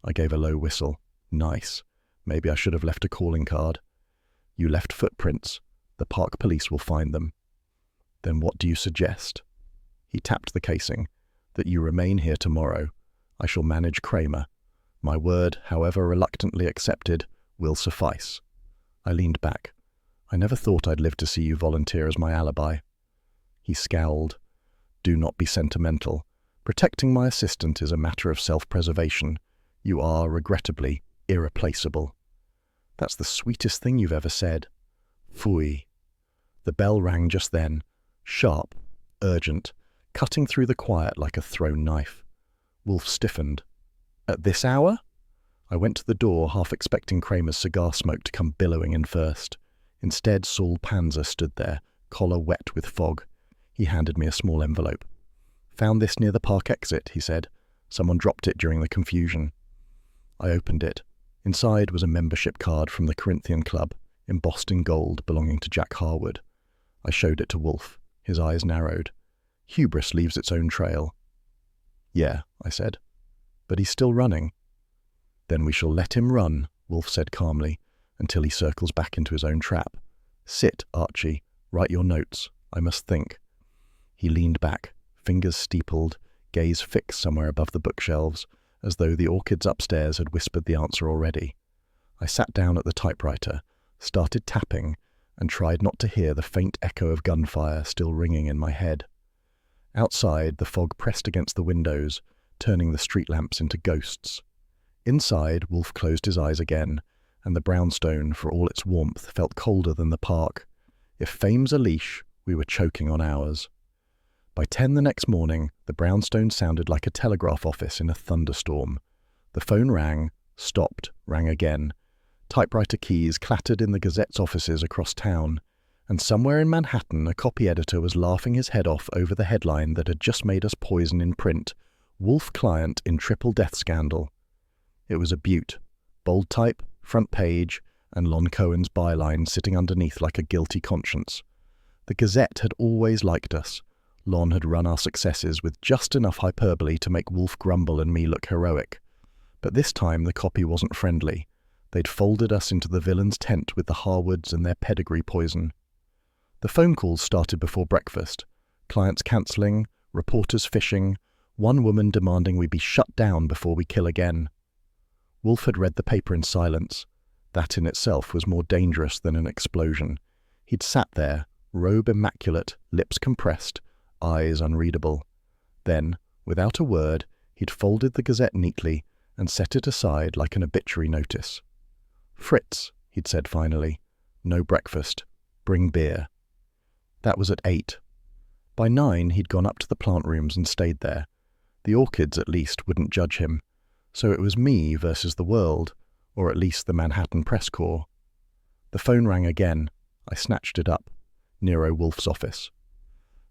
A: I gave a low whistle. Nice. Maybe I should have left a calling card. You left footprints. The park police will find them. Then what do you suggest? He tapped the casing. That you remain here tomorrow. I shall manage Kramer. My word, however reluctantly accepted, will suffice. I leaned back. I never thought I'd live to see you volunteer as my alibi. He scowled. Do not be sentimental. Protecting my assistant is a matter of self-preservation. You are, regrettably, irreplaceable. That's the sweetest thing you've ever said. Phooey. The bell rang just then, sharp, urgent, cutting through the quiet like a thrown knife. Wolfe stiffened. At this hour? I went to the door, half expecting Kramer's cigar smoke to come billowing in first. Instead, Saul Panzer stood there, collar wet with fog. He handed me a small envelope. Found this near the park exit, he said. Someone dropped it during the confusion. I opened it. Inside was a membership card from the Corinthian Club, embossed in gold, belonging to Jack Harwood. I showed it to Wolfe. His eyes narrowed. Hubris leaves its own trail. Yeah, I said. But he's still running. Then we shall let him run, Wolfe said calmly, until he circles back into his own trap. Sit, Archie. Write your notes. I must think. He leaned back, fingers steepled, gaze fixed somewhere above the bookshelves, as though the orchids upstairs had whispered the answer already. I sat down at the typewriter, started tapping, and tried not to hear the faint echo of gunfire still ringing in my head. Outside, the fog pressed against the windows, turning the street lamps into ghosts. Inside, Wolfe closed his eyes again, and the brownstone, for all its warmth, felt colder than the park. If fame's a leash, we were choking on ours. By 10 the next morning, the brownstone sounded like a telegraph office in a thunderstorm. The phone rang, stopped, rang again. Typewriter keys clattered in the Gazette's offices across town, and somewhere in Manhattan a copy editor was laughing his head off over the headline that had just made us poison in print, Wolfe client in triple death scandal. It was a beaut. Bold type, front page, and Lon Cohen's byline sitting underneath like a guilty conscience. The Gazette had always liked us. Lon had run our successes with just enough hyperbole to make Wolfe grumble and me look heroic. But this time the copy wasn't friendly. They'd folded us into the villain's tent with the Harwoods and their pedigree poison. The phone calls started before breakfast. Clients cancelling, reporters fishing, one woman demanding we be shut down before we kill again. Wolfe had read the paper in silence. That in itself was more dangerous than an explosion. He'd sat there, robe immaculate, lips compressed, eyes unreadable. Then, without a word, he'd folded the Gazette neatly and set it aside like an obituary notice. Fritz, he'd said finally. No breakfast. Bring beer. That was at 8. By 9 he'd gone up to the plant rooms and stayed there. The orchids, at least, wouldn't judge him. So it was me versus the world, or at least the Manhattan press corps. The phone rang again. I snatched it up. Nero Wolfe's office.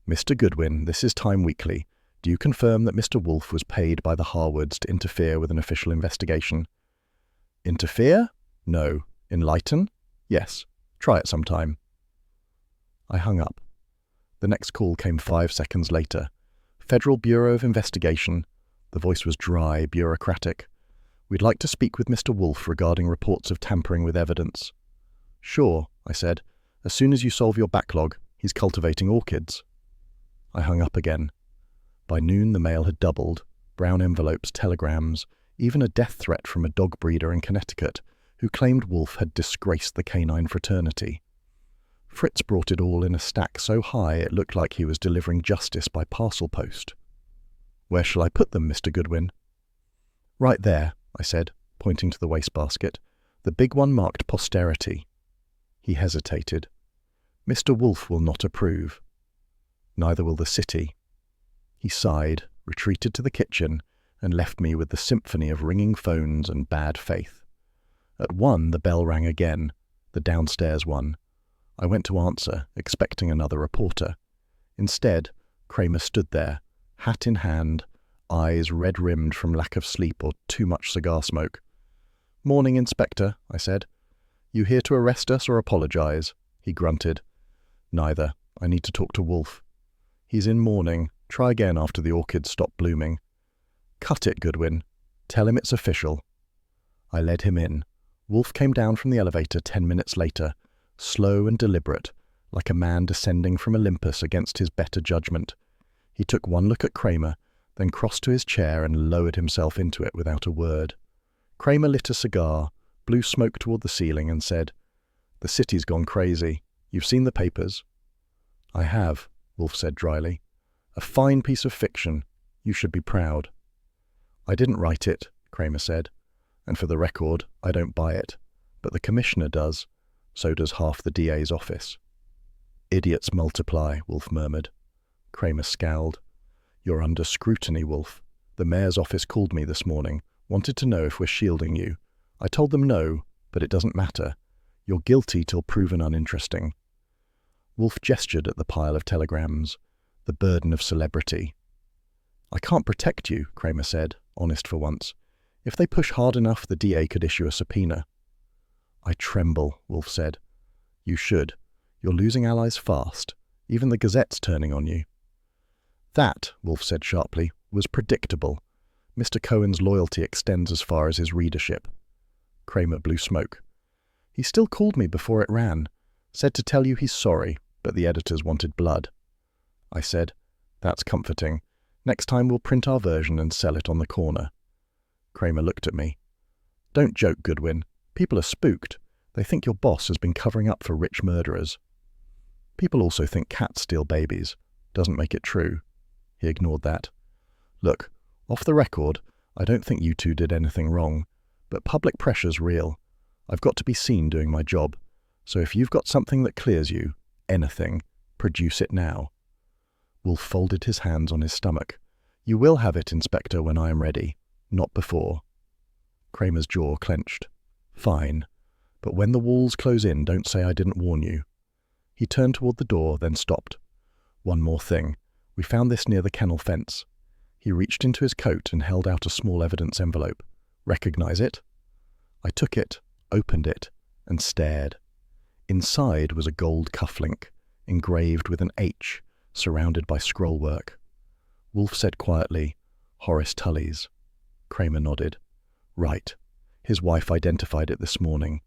A: Mr. Goodwin, this is Time Weekly. Do you confirm that Mr. Wolfe was paid by the Harwoods to interfere with an official investigation? Interfere? No. Enlighten? Yes. Try it sometime. I hung up. The next call came 5 seconds later. Federal Bureau of Investigation. The voice was dry, bureaucratic. We'd like to speak with Mr. Wolfe regarding reports of tampering with evidence. Sure, I said. As soon as you solve your backlog, he's cultivating orchids. I hung up again. By noon the mail had doubled. Brown envelopes, telegrams, even a death threat from a dog breeder in Connecticut who claimed Wolfe had disgraced the canine fraternity. Fritz brought it all in a stack so high it looked like he was delivering justice by parcel post. Where shall I put them, Mr. Goodwin? Right there, I said, pointing to the wastebasket. The big one marked posterity. He hesitated. Mr. Wolfe will not approve. Neither will the city. He sighed, retreated to the kitchen, and left me with the symphony of ringing phones and bad faith. At 1 the bell rang again, the downstairs one. I went to answer, expecting another reporter. Instead, Kramer stood there, hat in hand, eyes red-rimmed from lack of sleep or too much cigar smoke. Morning, Inspector, I said. You here to arrest us or apologize? He grunted. Neither. I need to talk to Wolfe. He's in mourning. Try again after the orchids stop blooming. Cut it, Goodwin. Tell him it's official. I led him in. Wolfe came down from the elevator 10 minutes later, slow and deliberate, like a man descending from Olympus against his better judgment. He took one look at Kramer, then crossed to his chair and lowered himself into it without a word. Kramer lit a cigar, blew smoke toward the ceiling and said, The city's gone crazy. You've seen the papers? I have, Wolfe said dryly. A fine piece of fiction. You should be proud. I didn't write it, Kramer said. And for the record, I don't buy it. But the commissioner does. So does half the DA's office. Idiots multiply, Wolfe murmured. Kramer scowled. You're under scrutiny, Wolfe. The mayor's office called me this morning, wanted to know if we're shielding you. I told them no, but it doesn't matter. You're guilty till proven uninteresting. Wolfe gestured at the pile of telegrams. The burden of celebrity. I can't protect you, Kramer said, honest for once. If they push hard enough, the DA could issue a subpoena. I tremble, Wolfe said. You should. You're losing allies fast. Even the Gazette's turning on you. That, Wolfe said sharply, was predictable. Mr. Cohen's loyalty extends as far as his readership. Kramer blew smoke. He still called me before it ran. Said to tell you he's sorry, but the editors wanted blood. I said, That's comforting. Next time we'll print our version and sell it on the corner. Kramer looked at me. Don't joke, Goodwin. People are spooked. They think your boss has been covering up for rich murderers. People also think cats steal babies. Doesn't make it true. He ignored that. Look, off the record, I don't think you two did anything wrong, but public pressure's real. I've got to be seen doing my job. So if you've got something that clears you, anything, produce it now. Wolfe folded his hands on his stomach. You will have it, Inspector, when I am ready. Not before. Kramer's jaw clenched. Fine. But when the walls close in, don't say I didn't warn you. He turned toward the door, then stopped. One more thing. We found this near the kennel fence. He reached into his coat and held out a small evidence envelope. Recognize it? I took it, opened it, and stared. Inside was a gold cufflink, engraved with an H, surrounded by scrollwork. Wolfe said quietly, Horace Tully's. Kramer nodded. Right. His wife identified it this morning.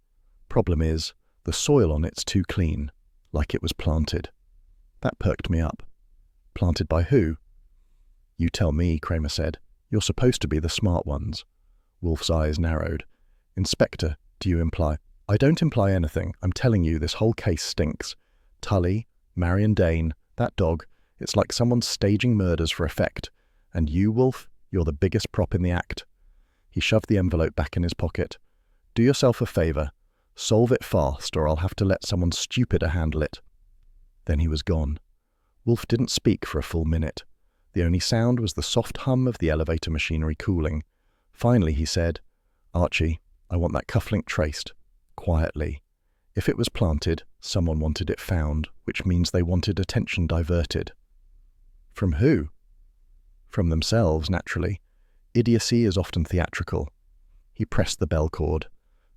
A: Problem is, the soil on it's too clean, like it was planted. That perked me up. Planted by who? You tell me, Kramer said. You're supposed to be the smart ones. Wolfe's eyes narrowed. Inspector, do you imply? I don't imply anything. I'm telling you, this whole case stinks. Tully, Marion Dane, that dog, it's like someone's staging murders for effect. And you, Wolfe, you're the biggest prop in the act. He shoved the envelope back in his pocket. Do yourself a favor. Solve it fast, or I'll have to let someone stupider handle it. Then he was gone. Wolfe didn't speak for a full minute. The only sound was the soft hum of the elevator machinery cooling. Finally he said, Archie, I want that cufflink traced. Quietly. If it was planted, someone wanted it found, which means they wanted attention diverted. From who? From themselves, naturally. Idiocy is often theatrical. He pressed the bell cord.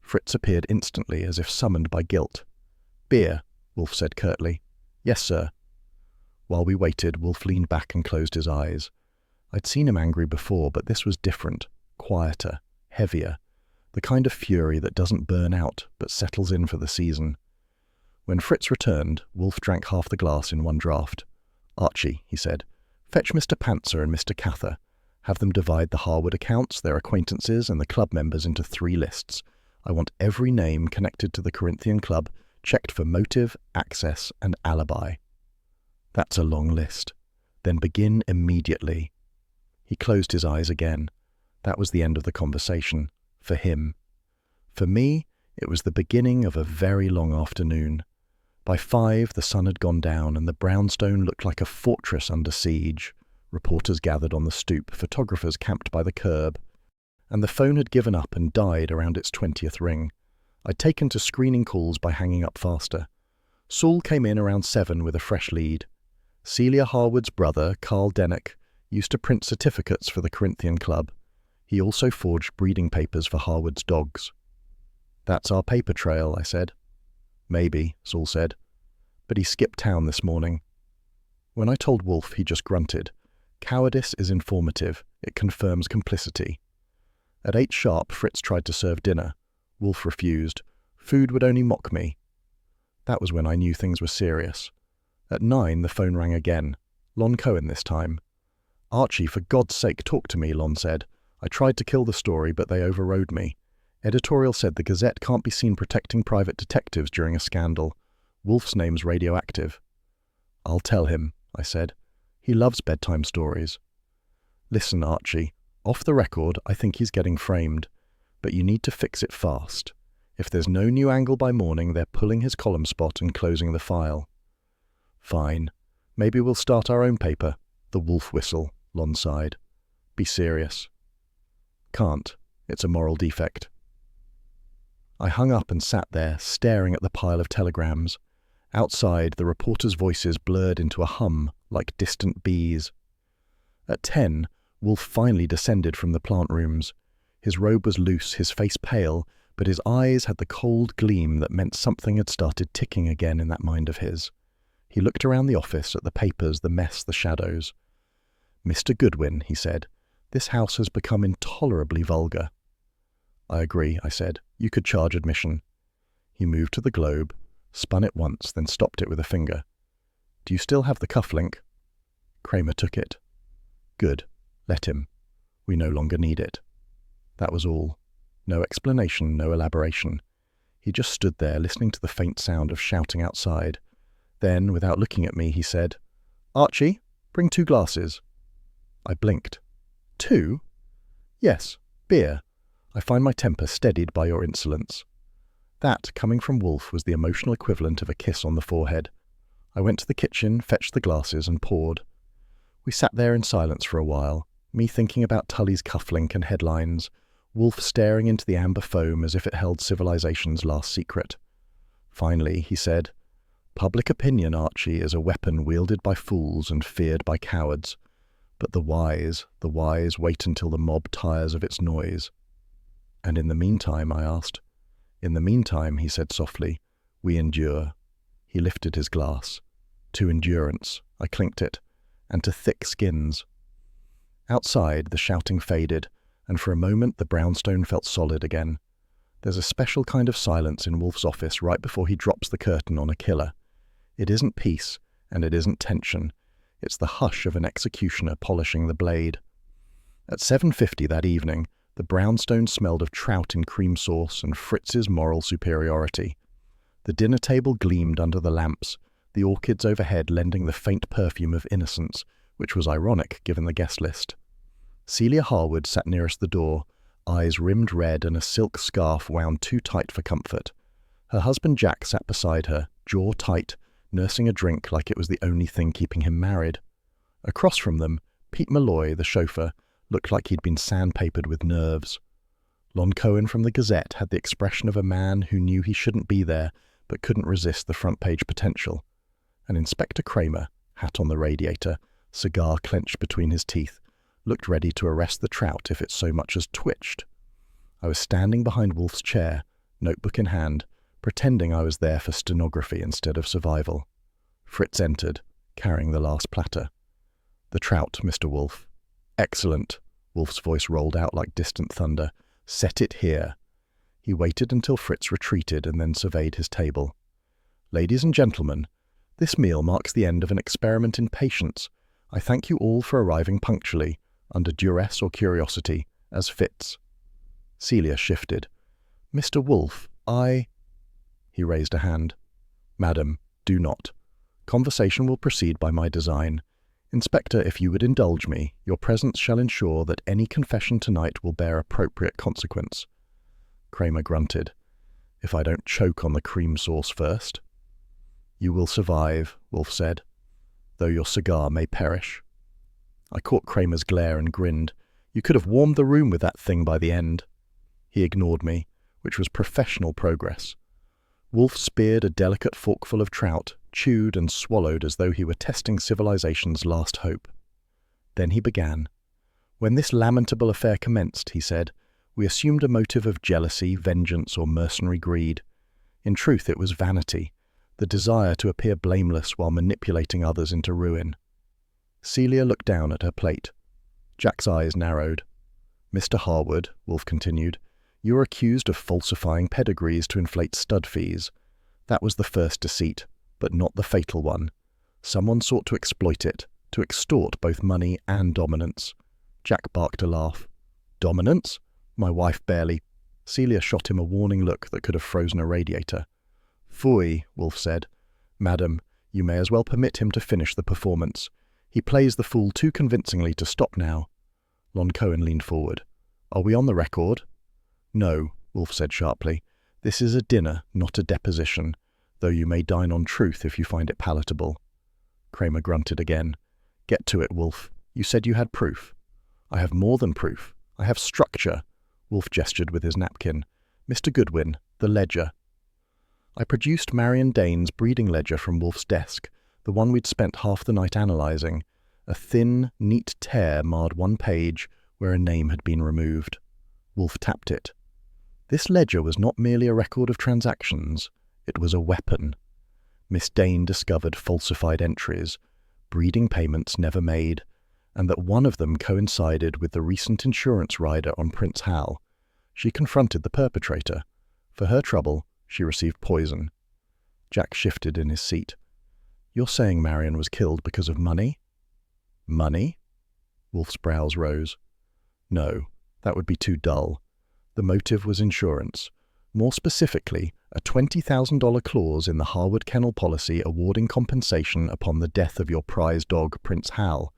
A: Fritz appeared instantly, as if summoned by guilt. "Beer," Wolfe said curtly. "Yes, sir." While we waited, Wolfe leaned back and closed his eyes. I'd seen him angry before, but this was different, quieter, heavier, the kind of fury that doesn't burn out, but settles in for the season. When Fritz returned, Wolfe drank half the glass in one draught. "Archie," he said, "fetch Mr. Pantzer and Mr. Cather. Have them divide the Harwood accounts, their acquaintances, and the club members into 3 lists. I want every name connected to the Corinthian club checked for motive, access, and alibi." "That's a long list. Then begin immediately." He closed his eyes again. That was the end of the conversation. For him. For me, it was the beginning of a very long afternoon. By 5, the sun had gone down and the brownstone looked like a fortress under siege. Reporters gathered on the stoop, photographers camped by the curb. And the phone had given up and died around its 20th ring. I'd taken to screening calls by hanging up faster. Saul came in around 7 with a fresh lead. Celia Harwood's brother, Carl Dennock, used to print certificates for the Corinthian club. He also forged breeding papers for Harwood's dogs. "That's our paper trail," I said. "Maybe," Saul said. "But he skipped town this morning." When I told Wolfe, he just grunted. Cowardice is informative. It confirms complicity. At 8 sharp, Fritz tried to serve dinner. Wolfe refused. Food would only mock me. That was when I knew things were serious. At 9, the phone rang again. Lon Cohen this time. "Archie, for God's sake, talk to me," Lon said. "I tried to kill the story, but they overrode me. Editorial said the Gazette can't be seen protecting private detectives during a scandal. Wolfe's name's radioactive." "I'll tell him," I said. "He loves bedtime stories." "Listen, Archie, off the record, I think he's getting framed. But you need to fix it fast. If there's no new angle by morning, they're pulling his column spot and closing the file." "Fine. Maybe we'll start our own paper." The Wolfe whistle, Lon sighed. "Be serious." "Can't. It's a moral defect." I hung up and sat there, staring at the pile of telegrams. Outside, the reporters' voices blurred into a hum, like distant bees. At 10, Wolfe finally descended from the plant rooms. His robe was loose, his face pale, but his eyes had the cold gleam that meant something had started ticking again in that mind of his. He looked around the office, at the papers, the mess, the shadows. "Mr. Goodwin," he said, "this house has become intolerably vulgar." "I agree," I said. "You could charge admission." He moved to the globe, spun it once, then stopped it with a finger. "Do you still have the cufflink?" Kramer took it. "Good. Let him. We no longer need it." That was all. No explanation, no elaboration. He just stood there, listening to the faint sound of shouting outside. Then, without looking at me, he said, "Archie, bring 2 glasses." I blinked. 2? "Yes, beer. I find my temper steadied by your insolence." That, coming from Wolfe, was the emotional equivalent of a kiss on the forehead. I went to the kitchen, fetched the glasses, and poured. We sat there in silence for a while, me thinking about Tully's cufflink and headlines, Wolfe staring into the amber foam as if it held civilization's last secret. Finally, he said, "Public opinion, Archie, is a weapon wielded by fools and feared by cowards. But the wise wait until the mob tires of its noise." "And in the meantime?" I asked. "In the meantime," he said softly, "we endure." He lifted his glass. "To endurance," I clinked it, "and to thick skins." Outside, the shouting faded, and for a moment the brownstone felt solid again. There's a special kind of silence in Wolfe's office right before he drops the curtain on a killer. It isn't peace, and it isn't tension. It's the hush of an executioner polishing the blade. At 7:50 that evening, the brownstone smelled of trout in cream sauce and Fritz's moral superiority. The dinner table gleamed under the lamps, the orchids overhead lending the faint perfume of innocence, which was ironic given the guest list. Celia Harwood sat nearest the door, eyes rimmed red and a silk scarf wound too tight for comfort. Her husband Jack sat beside her, jaw tight, nursing a drink like it was the only thing keeping him married. Across from them, Pete Malloy, the chauffeur, looked like he'd been sandpapered with nerves. Lon Cohen from the Gazette had the expression of a man who knew he shouldn't be there, but couldn't resist the front-page potential. And Inspector Kramer, hat on the radiator, cigar clenched between his teeth, looked ready to arrest the trout if it so much as twitched. I was standing behind Wolfe's chair, notebook in hand, pretending I was there for stenography instead of survival. Fritz entered, carrying the last platter. "The trout, Mr. Wolfe." "Excellent." Wolfe's voice rolled out like distant thunder. "Set it here." He waited until Fritz retreated and then surveyed his table. "Ladies and gentlemen, this meal marks the end of an experiment in patience. I thank you all for arriving punctually, under duress or curiosity, as fits." Celia shifted. "Mr. Wolfe, I—" He raised a hand. "Madam, do not. Conversation will proceed by my design. Inspector, if you would indulge me, your presence shall ensure that any confession tonight will bear appropriate consequence." Kramer grunted. "If I don't choke on the cream sauce first." "You will survive," Wolfe said, "though your cigar may perish." I caught Kramer's glare and grinned. "You could have warmed the room with that thing by the end." He ignored me, which was professional progress. Wolfe speared a delicate forkful of trout, chewed and swallowed as though he were testing civilization's last hope. Then he began. "When this lamentable affair commenced," he said, "we assumed a motive of jealousy, vengeance, or mercenary greed. In truth, it was vanity, the desire to appear blameless while manipulating others into ruin." Celia looked down at her plate. Jack's eyes narrowed. "Mr. Harwood," Wolfe continued, "you are accused of falsifying pedigrees to inflate stud fees. That was the first deceit, but not the fatal one. Someone sought to exploit it, to extort both money and dominance." Jack barked a laugh. "Dominance? My wife barely—" Celia shot him a warning look that could have frozen a radiator. "Phooey," Wolfe said. "Madam, you may as well permit him to finish the performance. He plays the fool too convincingly to stop now." Lon Cohen leaned forward. "Are we on the record?" "No," Wolfe said sharply. "This is a dinner, not a deposition, though you may dine on truth if you find it palatable." Kramer grunted again. "Get to it, Wolfe. You said you had proof." "I have more than proof. I have structure." Wolfe gestured with his napkin. "Mr. Goodwin, the ledger." I produced Marion Dane's breeding ledger from Wolfe's desk, the one we'd spent half the night analyzing. A thin, neat tear marred one page where a name had been removed. Wolfe tapped it. This ledger was not merely a record of transactions, it was a weapon. Miss Dane discovered falsified entries, breeding payments never made, and that one of them coincided with the recent insurance rider on Prince Hal. She confronted the perpetrator. For her trouble, she received poison. Jack shifted in his seat. "You're saying Marion was killed because of money?" "Money?" Wolfe's brows rose. "No, that would be too dull. The motive was insurance. More specifically, a $20,000 clause in the Harwood Kennel policy awarding compensation upon the death of your prize dog, Prince Hal.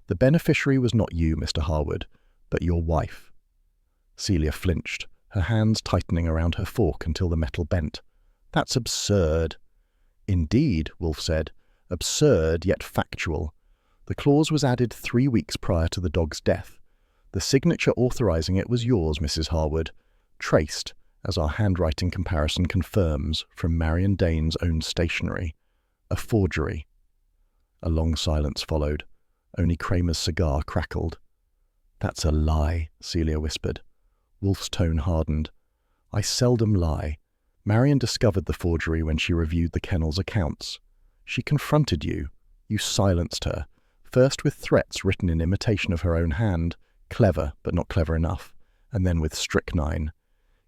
A: The beneficiary was not you, Mr. Harwood, but your wife." Celia flinched, her hands tightening around her fork until the metal bent. "That's absurd." "Indeed," Wolfe said. "Absurd, yet factual. The clause was added 3 weeks prior to the dog's death. The signature authorizing it was yours, Mrs. Harwood, traced, as our handwriting comparison confirms, from Marion Dane's own stationery. A forgery." A long silence followed. Only Kramer's cigar crackled. "That's a lie," Celia whispered. Wolfe's tone hardened. "I seldom lie. Marion discovered the forgery when she reviewed the kennel's accounts. She confronted you. You silenced her, first with threats written in imitation of her own hand, clever but not clever enough, and then with strychnine.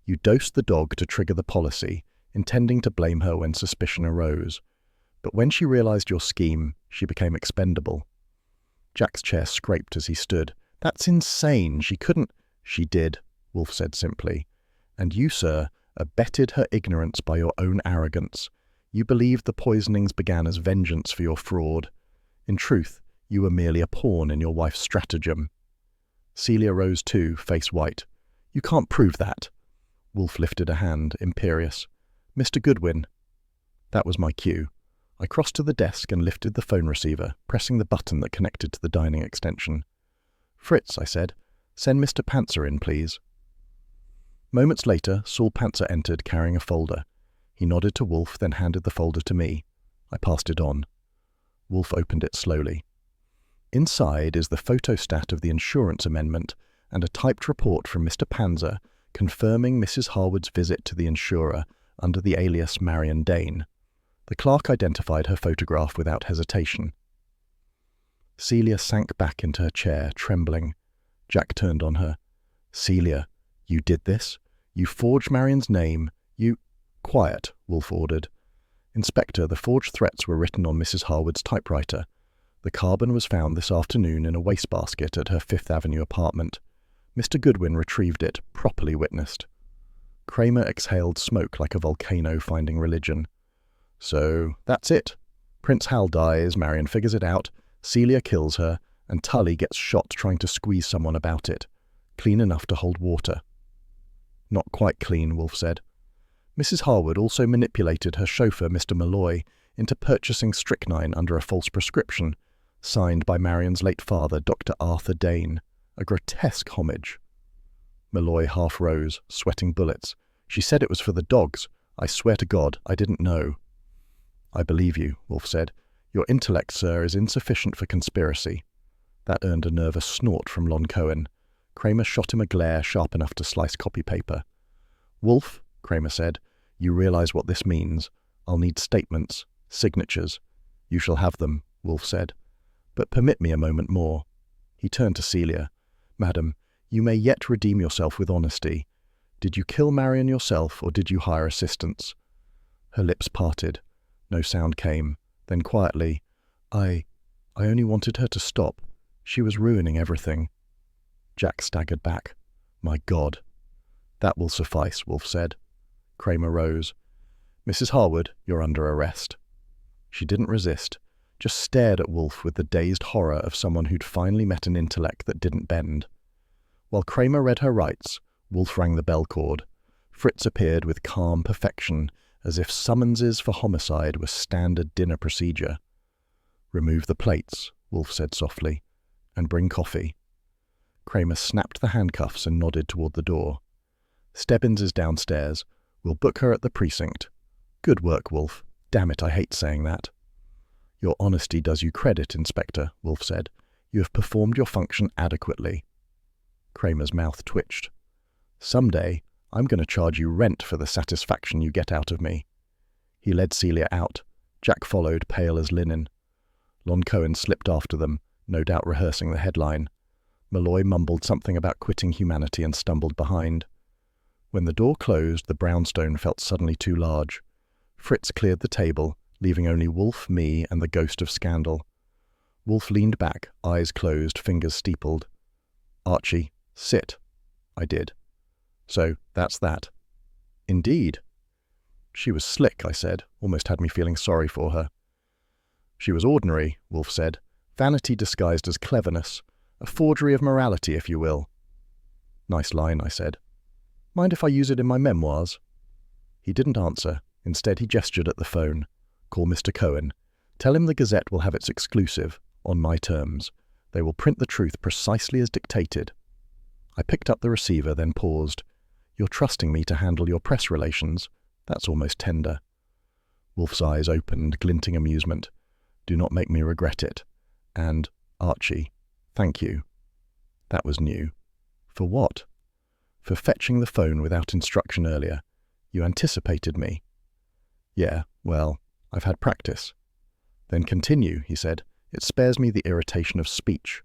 A: You dosed the dog to trigger the policy, intending to blame her when suspicion arose. But when she realized your scheme, she became expendable." Jack's chair scraped as he stood. "That's insane. She couldn't—" "She did," Wolfe said simply. "And you, sir, abetted her ignorance by your own arrogance. You believed the poisonings began as vengeance for your fraud. In truth, you were merely a pawn in your wife's stratagem." Celia rose too, face white. "You can't prove that." Wolfe lifted a hand, imperious. "Mr. Goodwin." That was my cue. I crossed to the desk and lifted the phone receiver, pressing the button that connected to the dining extension. "Fritz," I said, "send Mr. Pantzer in, please." Moments later, Saul Pantzer entered carrying a folder. He nodded to Wolfe, then handed the folder to me. I passed it on. Wolfe opened it slowly. Inside is the photostat of the insurance amendment and a typed report from Mr. Panzer confirming Mrs. Harwood's visit to the insurer under the alias Marion Dane. The clerk identified her photograph without hesitation. Celia sank back into her chair, trembling. Jack turned on her. "Celia, you did this? You forged Marion's name? You—" "Quiet," Wolfe ordered. "Inspector, the forged threats were written on Mrs. Harwood's typewriter. The carbon was found this afternoon in a wastebasket at her Fifth Avenue apartment. Mr. Goodwin retrieved it, properly witnessed." Kramer exhaled smoke like a volcano finding religion. "So, that's it. Prince Hal dies, Marion figures it out, Celia kills her, and Tully gets shot trying to squeeze someone about it. Clean enough to hold water." "Not quite clean," Wolfe said. "Mrs. Harwood also manipulated her chauffeur, Mr. Malloy, into purchasing strychnine under a false prescription, signed by Marion's late father, Dr. Arthur Dane. A grotesque homage." Malloy half rose, sweating bullets. "She said it was for the dogs. I swear to God, I didn't know." "I believe you," Wolfe said. "Your intellect, sir, is insufficient for conspiracy." That earned a nervous snort from Lon Cohen. Kramer shot him a glare sharp enough to slice copy paper. "Wolfe," Kramer said, "you realize what this means. I'll need statements, signatures." "You shall have them," Wolfe said. "But permit me a moment more." He turned to Celia. "Madam, you may yet redeem yourself with honesty. Did you kill Marion yourself, or did you hire assistance?" Her lips parted. No sound came. Then quietly, I only wanted her to stop. She was ruining everything." Jack staggered back. "My God." "That will suffice," Wolfe said. Kramer rose. "Mrs. Harwood, you're under arrest." She didn't resist, just stared at Wolfe with the dazed horror of someone who'd finally met an intellect that didn't bend. While Kramer read her rights, Wolfe rang the bell cord. Fritz appeared with calm perfection, as if summonses for homicide were standard dinner procedure. "Remove the plates," Wolfe said softly, "and bring coffee." Kramer snapped the handcuffs and nodded toward the door. "Stebbins is downstairs. We'll book her at the precinct." "Good work, Wolfe. Damn it, I hate saying that." "Your honesty does you credit, Inspector," Wolfe said. "You have performed your function adequately." Kramer's mouth twitched. "Someday, I'm going to charge you rent for the satisfaction you get out of me." He led Celia out. Jack followed, pale as linen. Lon Cohen slipped after them, no doubt rehearsing the headline. Malloy mumbled something about quitting humanity and stumbled behind. When the door closed, the brownstone felt suddenly too large. Fritz cleared the table, leaving only Wolfe, me, and the ghost of scandal. Wolfe leaned back, eyes closed, fingers steepled. "Archie, sit." I did. "So, that's that." "Indeed." "She was slick," I said, almost had me feeling sorry for her. "She was ordinary," Wolfe said. "Vanity disguised as cleverness. A forgery of morality, if you will." "Nice line," I said. "Mind if I use it in my memoirs?" He didn't answer. Instead, he gestured at the phone. "Call Mr. Cohen. Tell him the Gazette will have its exclusive, on my terms. They will print the truth precisely as dictated." I picked up the receiver, then paused. "You're trusting me to handle your press relations? That's almost tender." Wolfe's eyes opened, glinting amusement. "Do not make me regret it. And, Archie, thank you." That was new. For what? For fetching the phone without instruction earlier. You anticipated me. "Yeah, well, I've had practice." "Then continue," he said. "It spares me the irritation of speech."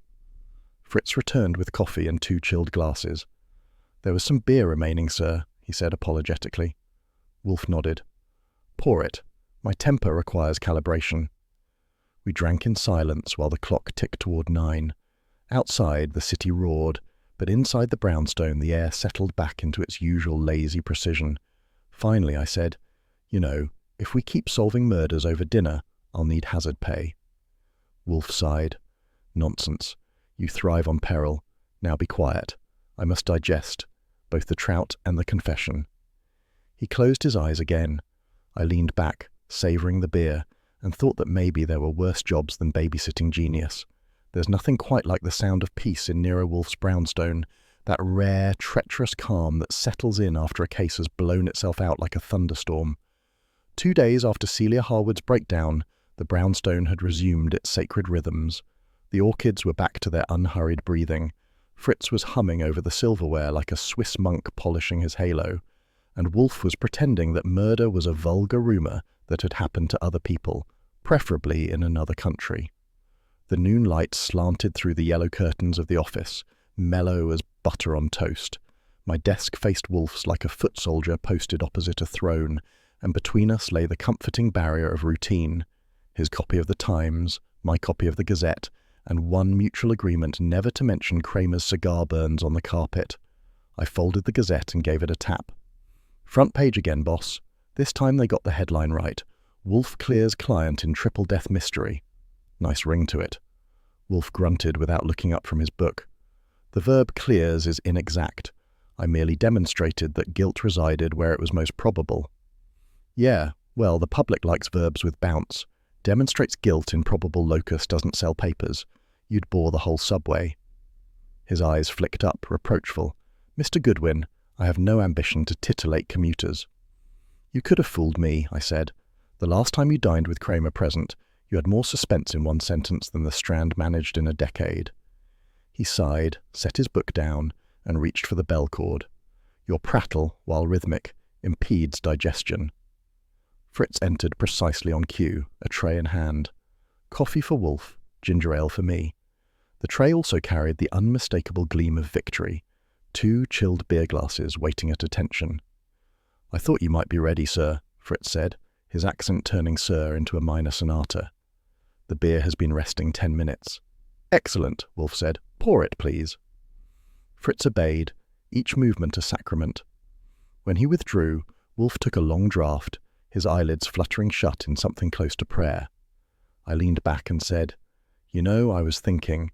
A: Fritz returned with coffee and 2 chilled glasses. "There was some beer remaining, sir," he said apologetically. Wolfe nodded. "Pour it. My temper requires calibration." We drank in silence while the clock ticked toward 9. Outside, the city roared, but inside the brownstone the air settled back into its usual lazy precision. Finally, I said, "You know, if we keep solving murders over dinner, I'll need hazard pay." Wolfe sighed. "Nonsense. You thrive on peril. Now be quiet. I must digest, both the trout and the confession." He closed his eyes again. I leaned back, savouring the beer, and thought that maybe there were worse jobs than babysitting genius. There's nothing quite like the sound of peace in Nero Wolfe's brownstone, that rare, treacherous calm that settles in after a case has blown itself out like a thunderstorm. 2 days after Celia Harwood's breakdown, the brownstone had resumed its sacred rhythms. The orchids were back to their unhurried breathing. Fritz was humming over the silverware like a Swiss monk polishing his halo, and Wolfe was pretending that murder was a vulgar rumour that had happened to other people, preferably in another country. The noon light slanted through the yellow curtains of the office, mellow as butter on toast. My desk faced Wolfe's like a foot soldier posted opposite a throne, and between us lay the comforting barrier of routine. His copy of the Times, my copy of the Gazette, and one mutual agreement never to mention Kramer's cigar burns on the carpet. I folded the Gazette and gave it a tap. Front page again, boss. This time they got the headline right. Wolfe clears client in triple death mystery. Nice ring to it. Wolfe grunted without looking up from his book. The verb clears is inexact. I merely demonstrated that guilt resided where it was most probable. Yeah, well, the public likes verbs with bounce. Demonstrates guilt in probable locus doesn't sell papers. You'd bore the whole subway. His eyes flicked up, reproachful. Mr. Goodwin, I have no ambition to titillate commuters. You could have fooled me, I said. The last time you dined with Kramer present, you had more suspense in one sentence than the Strand managed in a decade. He sighed, set his book down, and reached for the bell cord. Your prattle, while rhythmic, impedes digestion. Fritz entered precisely on cue, a tray in hand. Coffee for Wolfe, ginger ale for me. The tray also carried the unmistakable gleam of victory, 2 chilled beer glasses waiting at attention. I thought you might be ready, sir, Fritz said, his accent turning sir into a minor sonata. The beer has been resting 10 minutes. Excellent, Wolfe said. Pour it, please. Fritz obeyed, each movement a sacrament. When he withdrew, Wolfe took a long draught, his eyelids fluttering shut in something close to prayer. I leaned back and said, You know, I was thinking,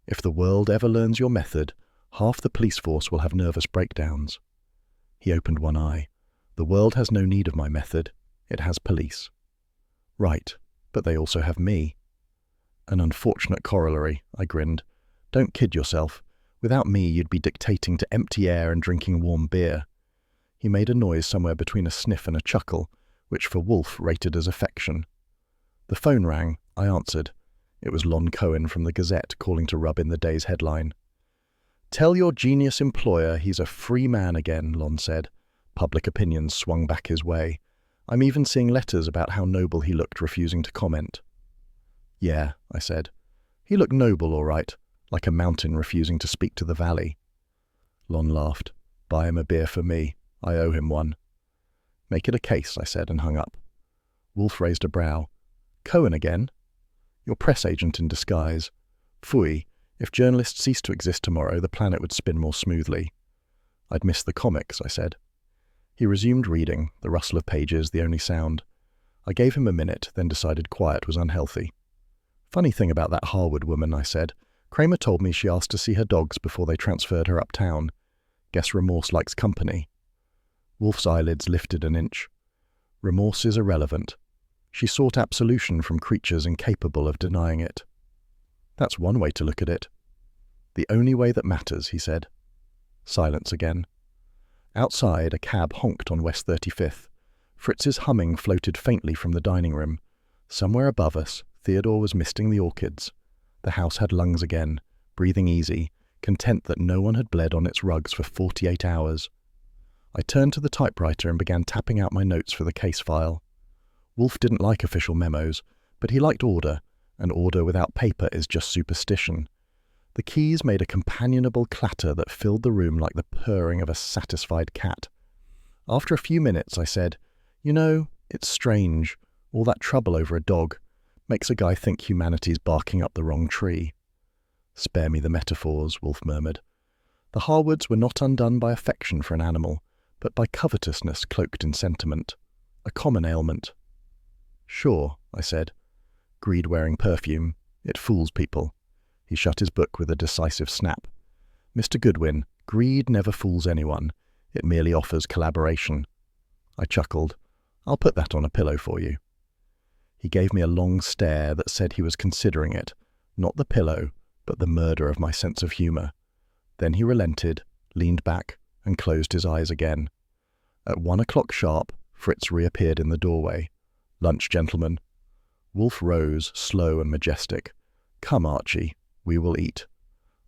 A: if the world ever learns your method, half the police force will have nervous breakdowns. He opened one eye. The world has no need of my method. It has police. Right, but they also have me. An unfortunate corollary, I grinned. Don't kid yourself. Without me, you'd be dictating to empty air and drinking warm beer. He made a noise somewhere between a sniff and a chuckle, which for Wolfe rated as affection. The phone rang. I answered. It was Lon Cohen from the Gazette calling to rub in the day's headline. Tell your genius employer he's a free man again, Lon said. Public opinion swung back his way. I'm even seeing letters about how noble he looked refusing to comment. Yeah, I said. He looked noble, all right, like a mountain refusing to speak to the valley. Lon laughed. Buy him a beer for me. I owe him one. Make it a case, I said, and hung up. Wolfe raised a brow. Cohen again? Your press agent in disguise. Phooey, if journalists ceased to exist tomorrow, the planet would spin more smoothly. I'd miss the comics, I said. He resumed reading, the rustle of pages the only sound. I gave him a minute, then decided quiet was unhealthy. Funny thing about that Harwood woman, I said. Kramer told me she asked to see her dogs before they transferred her uptown. Guess remorse likes company. Wolfe's eyelids lifted an inch. Remorse is irrelevant. She sought absolution from creatures incapable of denying it. That's one way to look at it. The only way that matters, he said. Silence again. Outside, a cab honked on West 35th. Fritz's humming floated faintly from the dining room. Somewhere above us, Theodore was misting the orchids. The house had lungs again, breathing easy, content that no one had bled on its rugs for 48 hours. I turned to the typewriter and began tapping out my notes for the case file. Wolfe didn't like official memos, but he liked order, and order without paper is just superstition. The keys made a companionable clatter that filled the room like the purring of a satisfied cat. After a few minutes, I said, You know, it's strange. All that trouble over a dog makes a guy think humanity's barking up the wrong tree. Spare me the metaphors, Wolfe murmured. The Harwoods were not undone by affection for an animal, but by covetousness cloaked in sentiment. A common ailment. Sure, I said. Greed wearing perfume. It fools people. He shut his book with a decisive snap. Mr. Goodwin, greed never fools anyone. It merely offers collaboration. I chuckled. I'll put that on a pillow for you. He gave me a long stare that said he was considering it, not the pillow, but the murder of my sense of humour. Then he relented, leaned back, and closed his eyes again. At 1 o'clock sharp, Fritz reappeared in the doorway. "Lunch, gentlemen." Wolfe rose, slow and majestic. "Come, Archie, we will eat."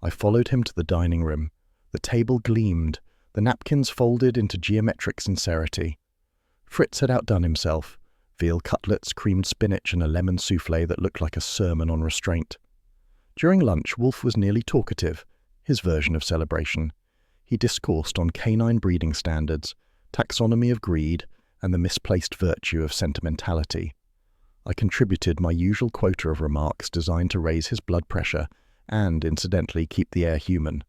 A: I followed him to the dining room. The table gleamed, the napkins folded into geometric sincerity. Fritz had outdone himself. Veal cutlets, creamed spinach, and a lemon soufflé that looked like a sermon on restraint. During lunch, Wolfe was nearly talkative, his version of celebration. He discoursed on canine breeding standards, taxonomy of greed, and the misplaced virtue of sentimentality. I contributed my usual quota of remarks designed to raise his blood pressure and, incidentally, keep the air human.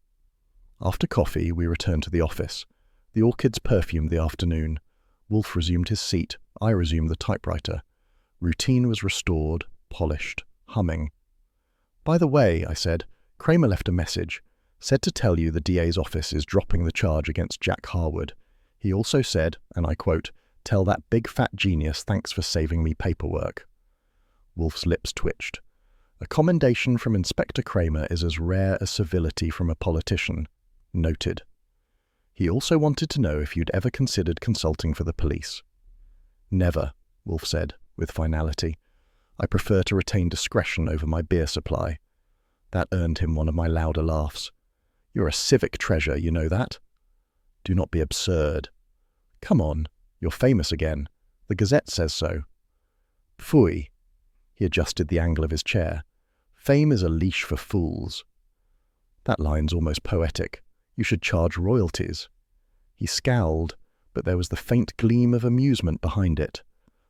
A: After coffee, we returned to the office. The orchids perfumed the afternoon. Wolfe resumed his seat. I resumed the typewriter. Routine was restored, polished, humming. "By the way," I said, "Kramer left a message. Said to tell you the DA's office is dropping the charge against Jack Harwood. He also said, and I quote, 'Tell that big fat genius thanks for saving me paperwork.'" Wolfe's lips twitched. "A commendation from Inspector Kramer is as rare as civility from a politician." Noted. He also wanted to know if you'd ever considered consulting for the police. "Never," Wolfe said, with finality. "I prefer to retain discretion over my beer supply." That earned him one of my louder laughs. "You're a civic treasure, you know that?" "Do not be absurd." "Come on, you're famous again. The Gazette says so." "Phooey." He adjusted the angle of his chair. "Fame is a leash for fools." "That line's almost poetic. You should charge royalties." He scowled, but there was the faint gleam of amusement behind it.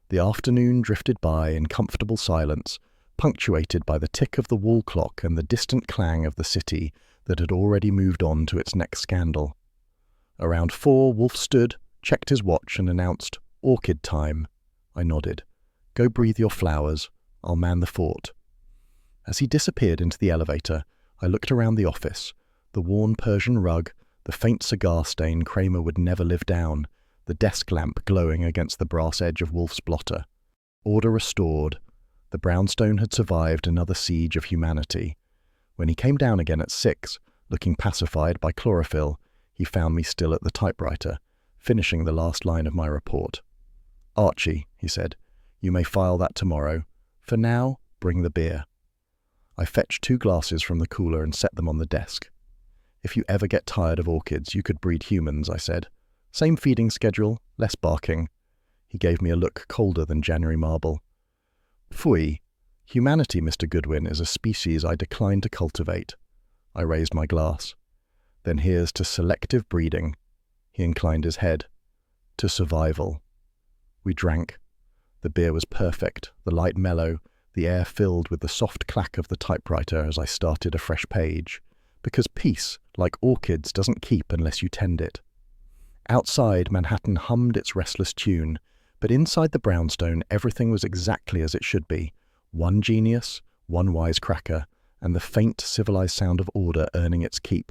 A: The afternoon drifted by in comfortable silence, punctuated by the tick of the wall clock and the distant clang of the city that had already moved on to its next scandal. Around 4, Wolfe stood, checked his watch, and announced, "Orchid time." I nodded. "Go breathe your flowers. I'll man the fort." As he disappeared into the elevator, I looked around the office. The worn Persian rug, the faint cigar stain Kramer would never live down, the desk lamp glowing against the brass edge of Wolfe's blotter. Order restored. The brownstone had survived another siege of humanity. When he came down again at 6, looking pacified by chlorophyll, he found me still at the typewriter, finishing the last line of my report. "Archie," he said, "you may file that tomorrow. For now, bring the beer." I fetched 2 glasses from the cooler and set them on the desk. "If you ever get tired of orchids, you could breed humans," I said. "Same feeding schedule, less barking." He gave me a look colder than January marble. "Phooey. Humanity, Mr. Goodwin, is a species I decline to cultivate." I raised my glass. "Then here's to selective breeding." He inclined his head. "To survival." We drank. The beer was perfect, the light mellow, the air filled with the soft clack of the typewriter as I started a fresh page. Because peace, like orchids, doesn't keep unless you tend it. Outside, Manhattan hummed its restless tune, but inside the brownstone everything was exactly as it should be. One genius, one wisecracker, and the faint, civilized sound of order earning its keep.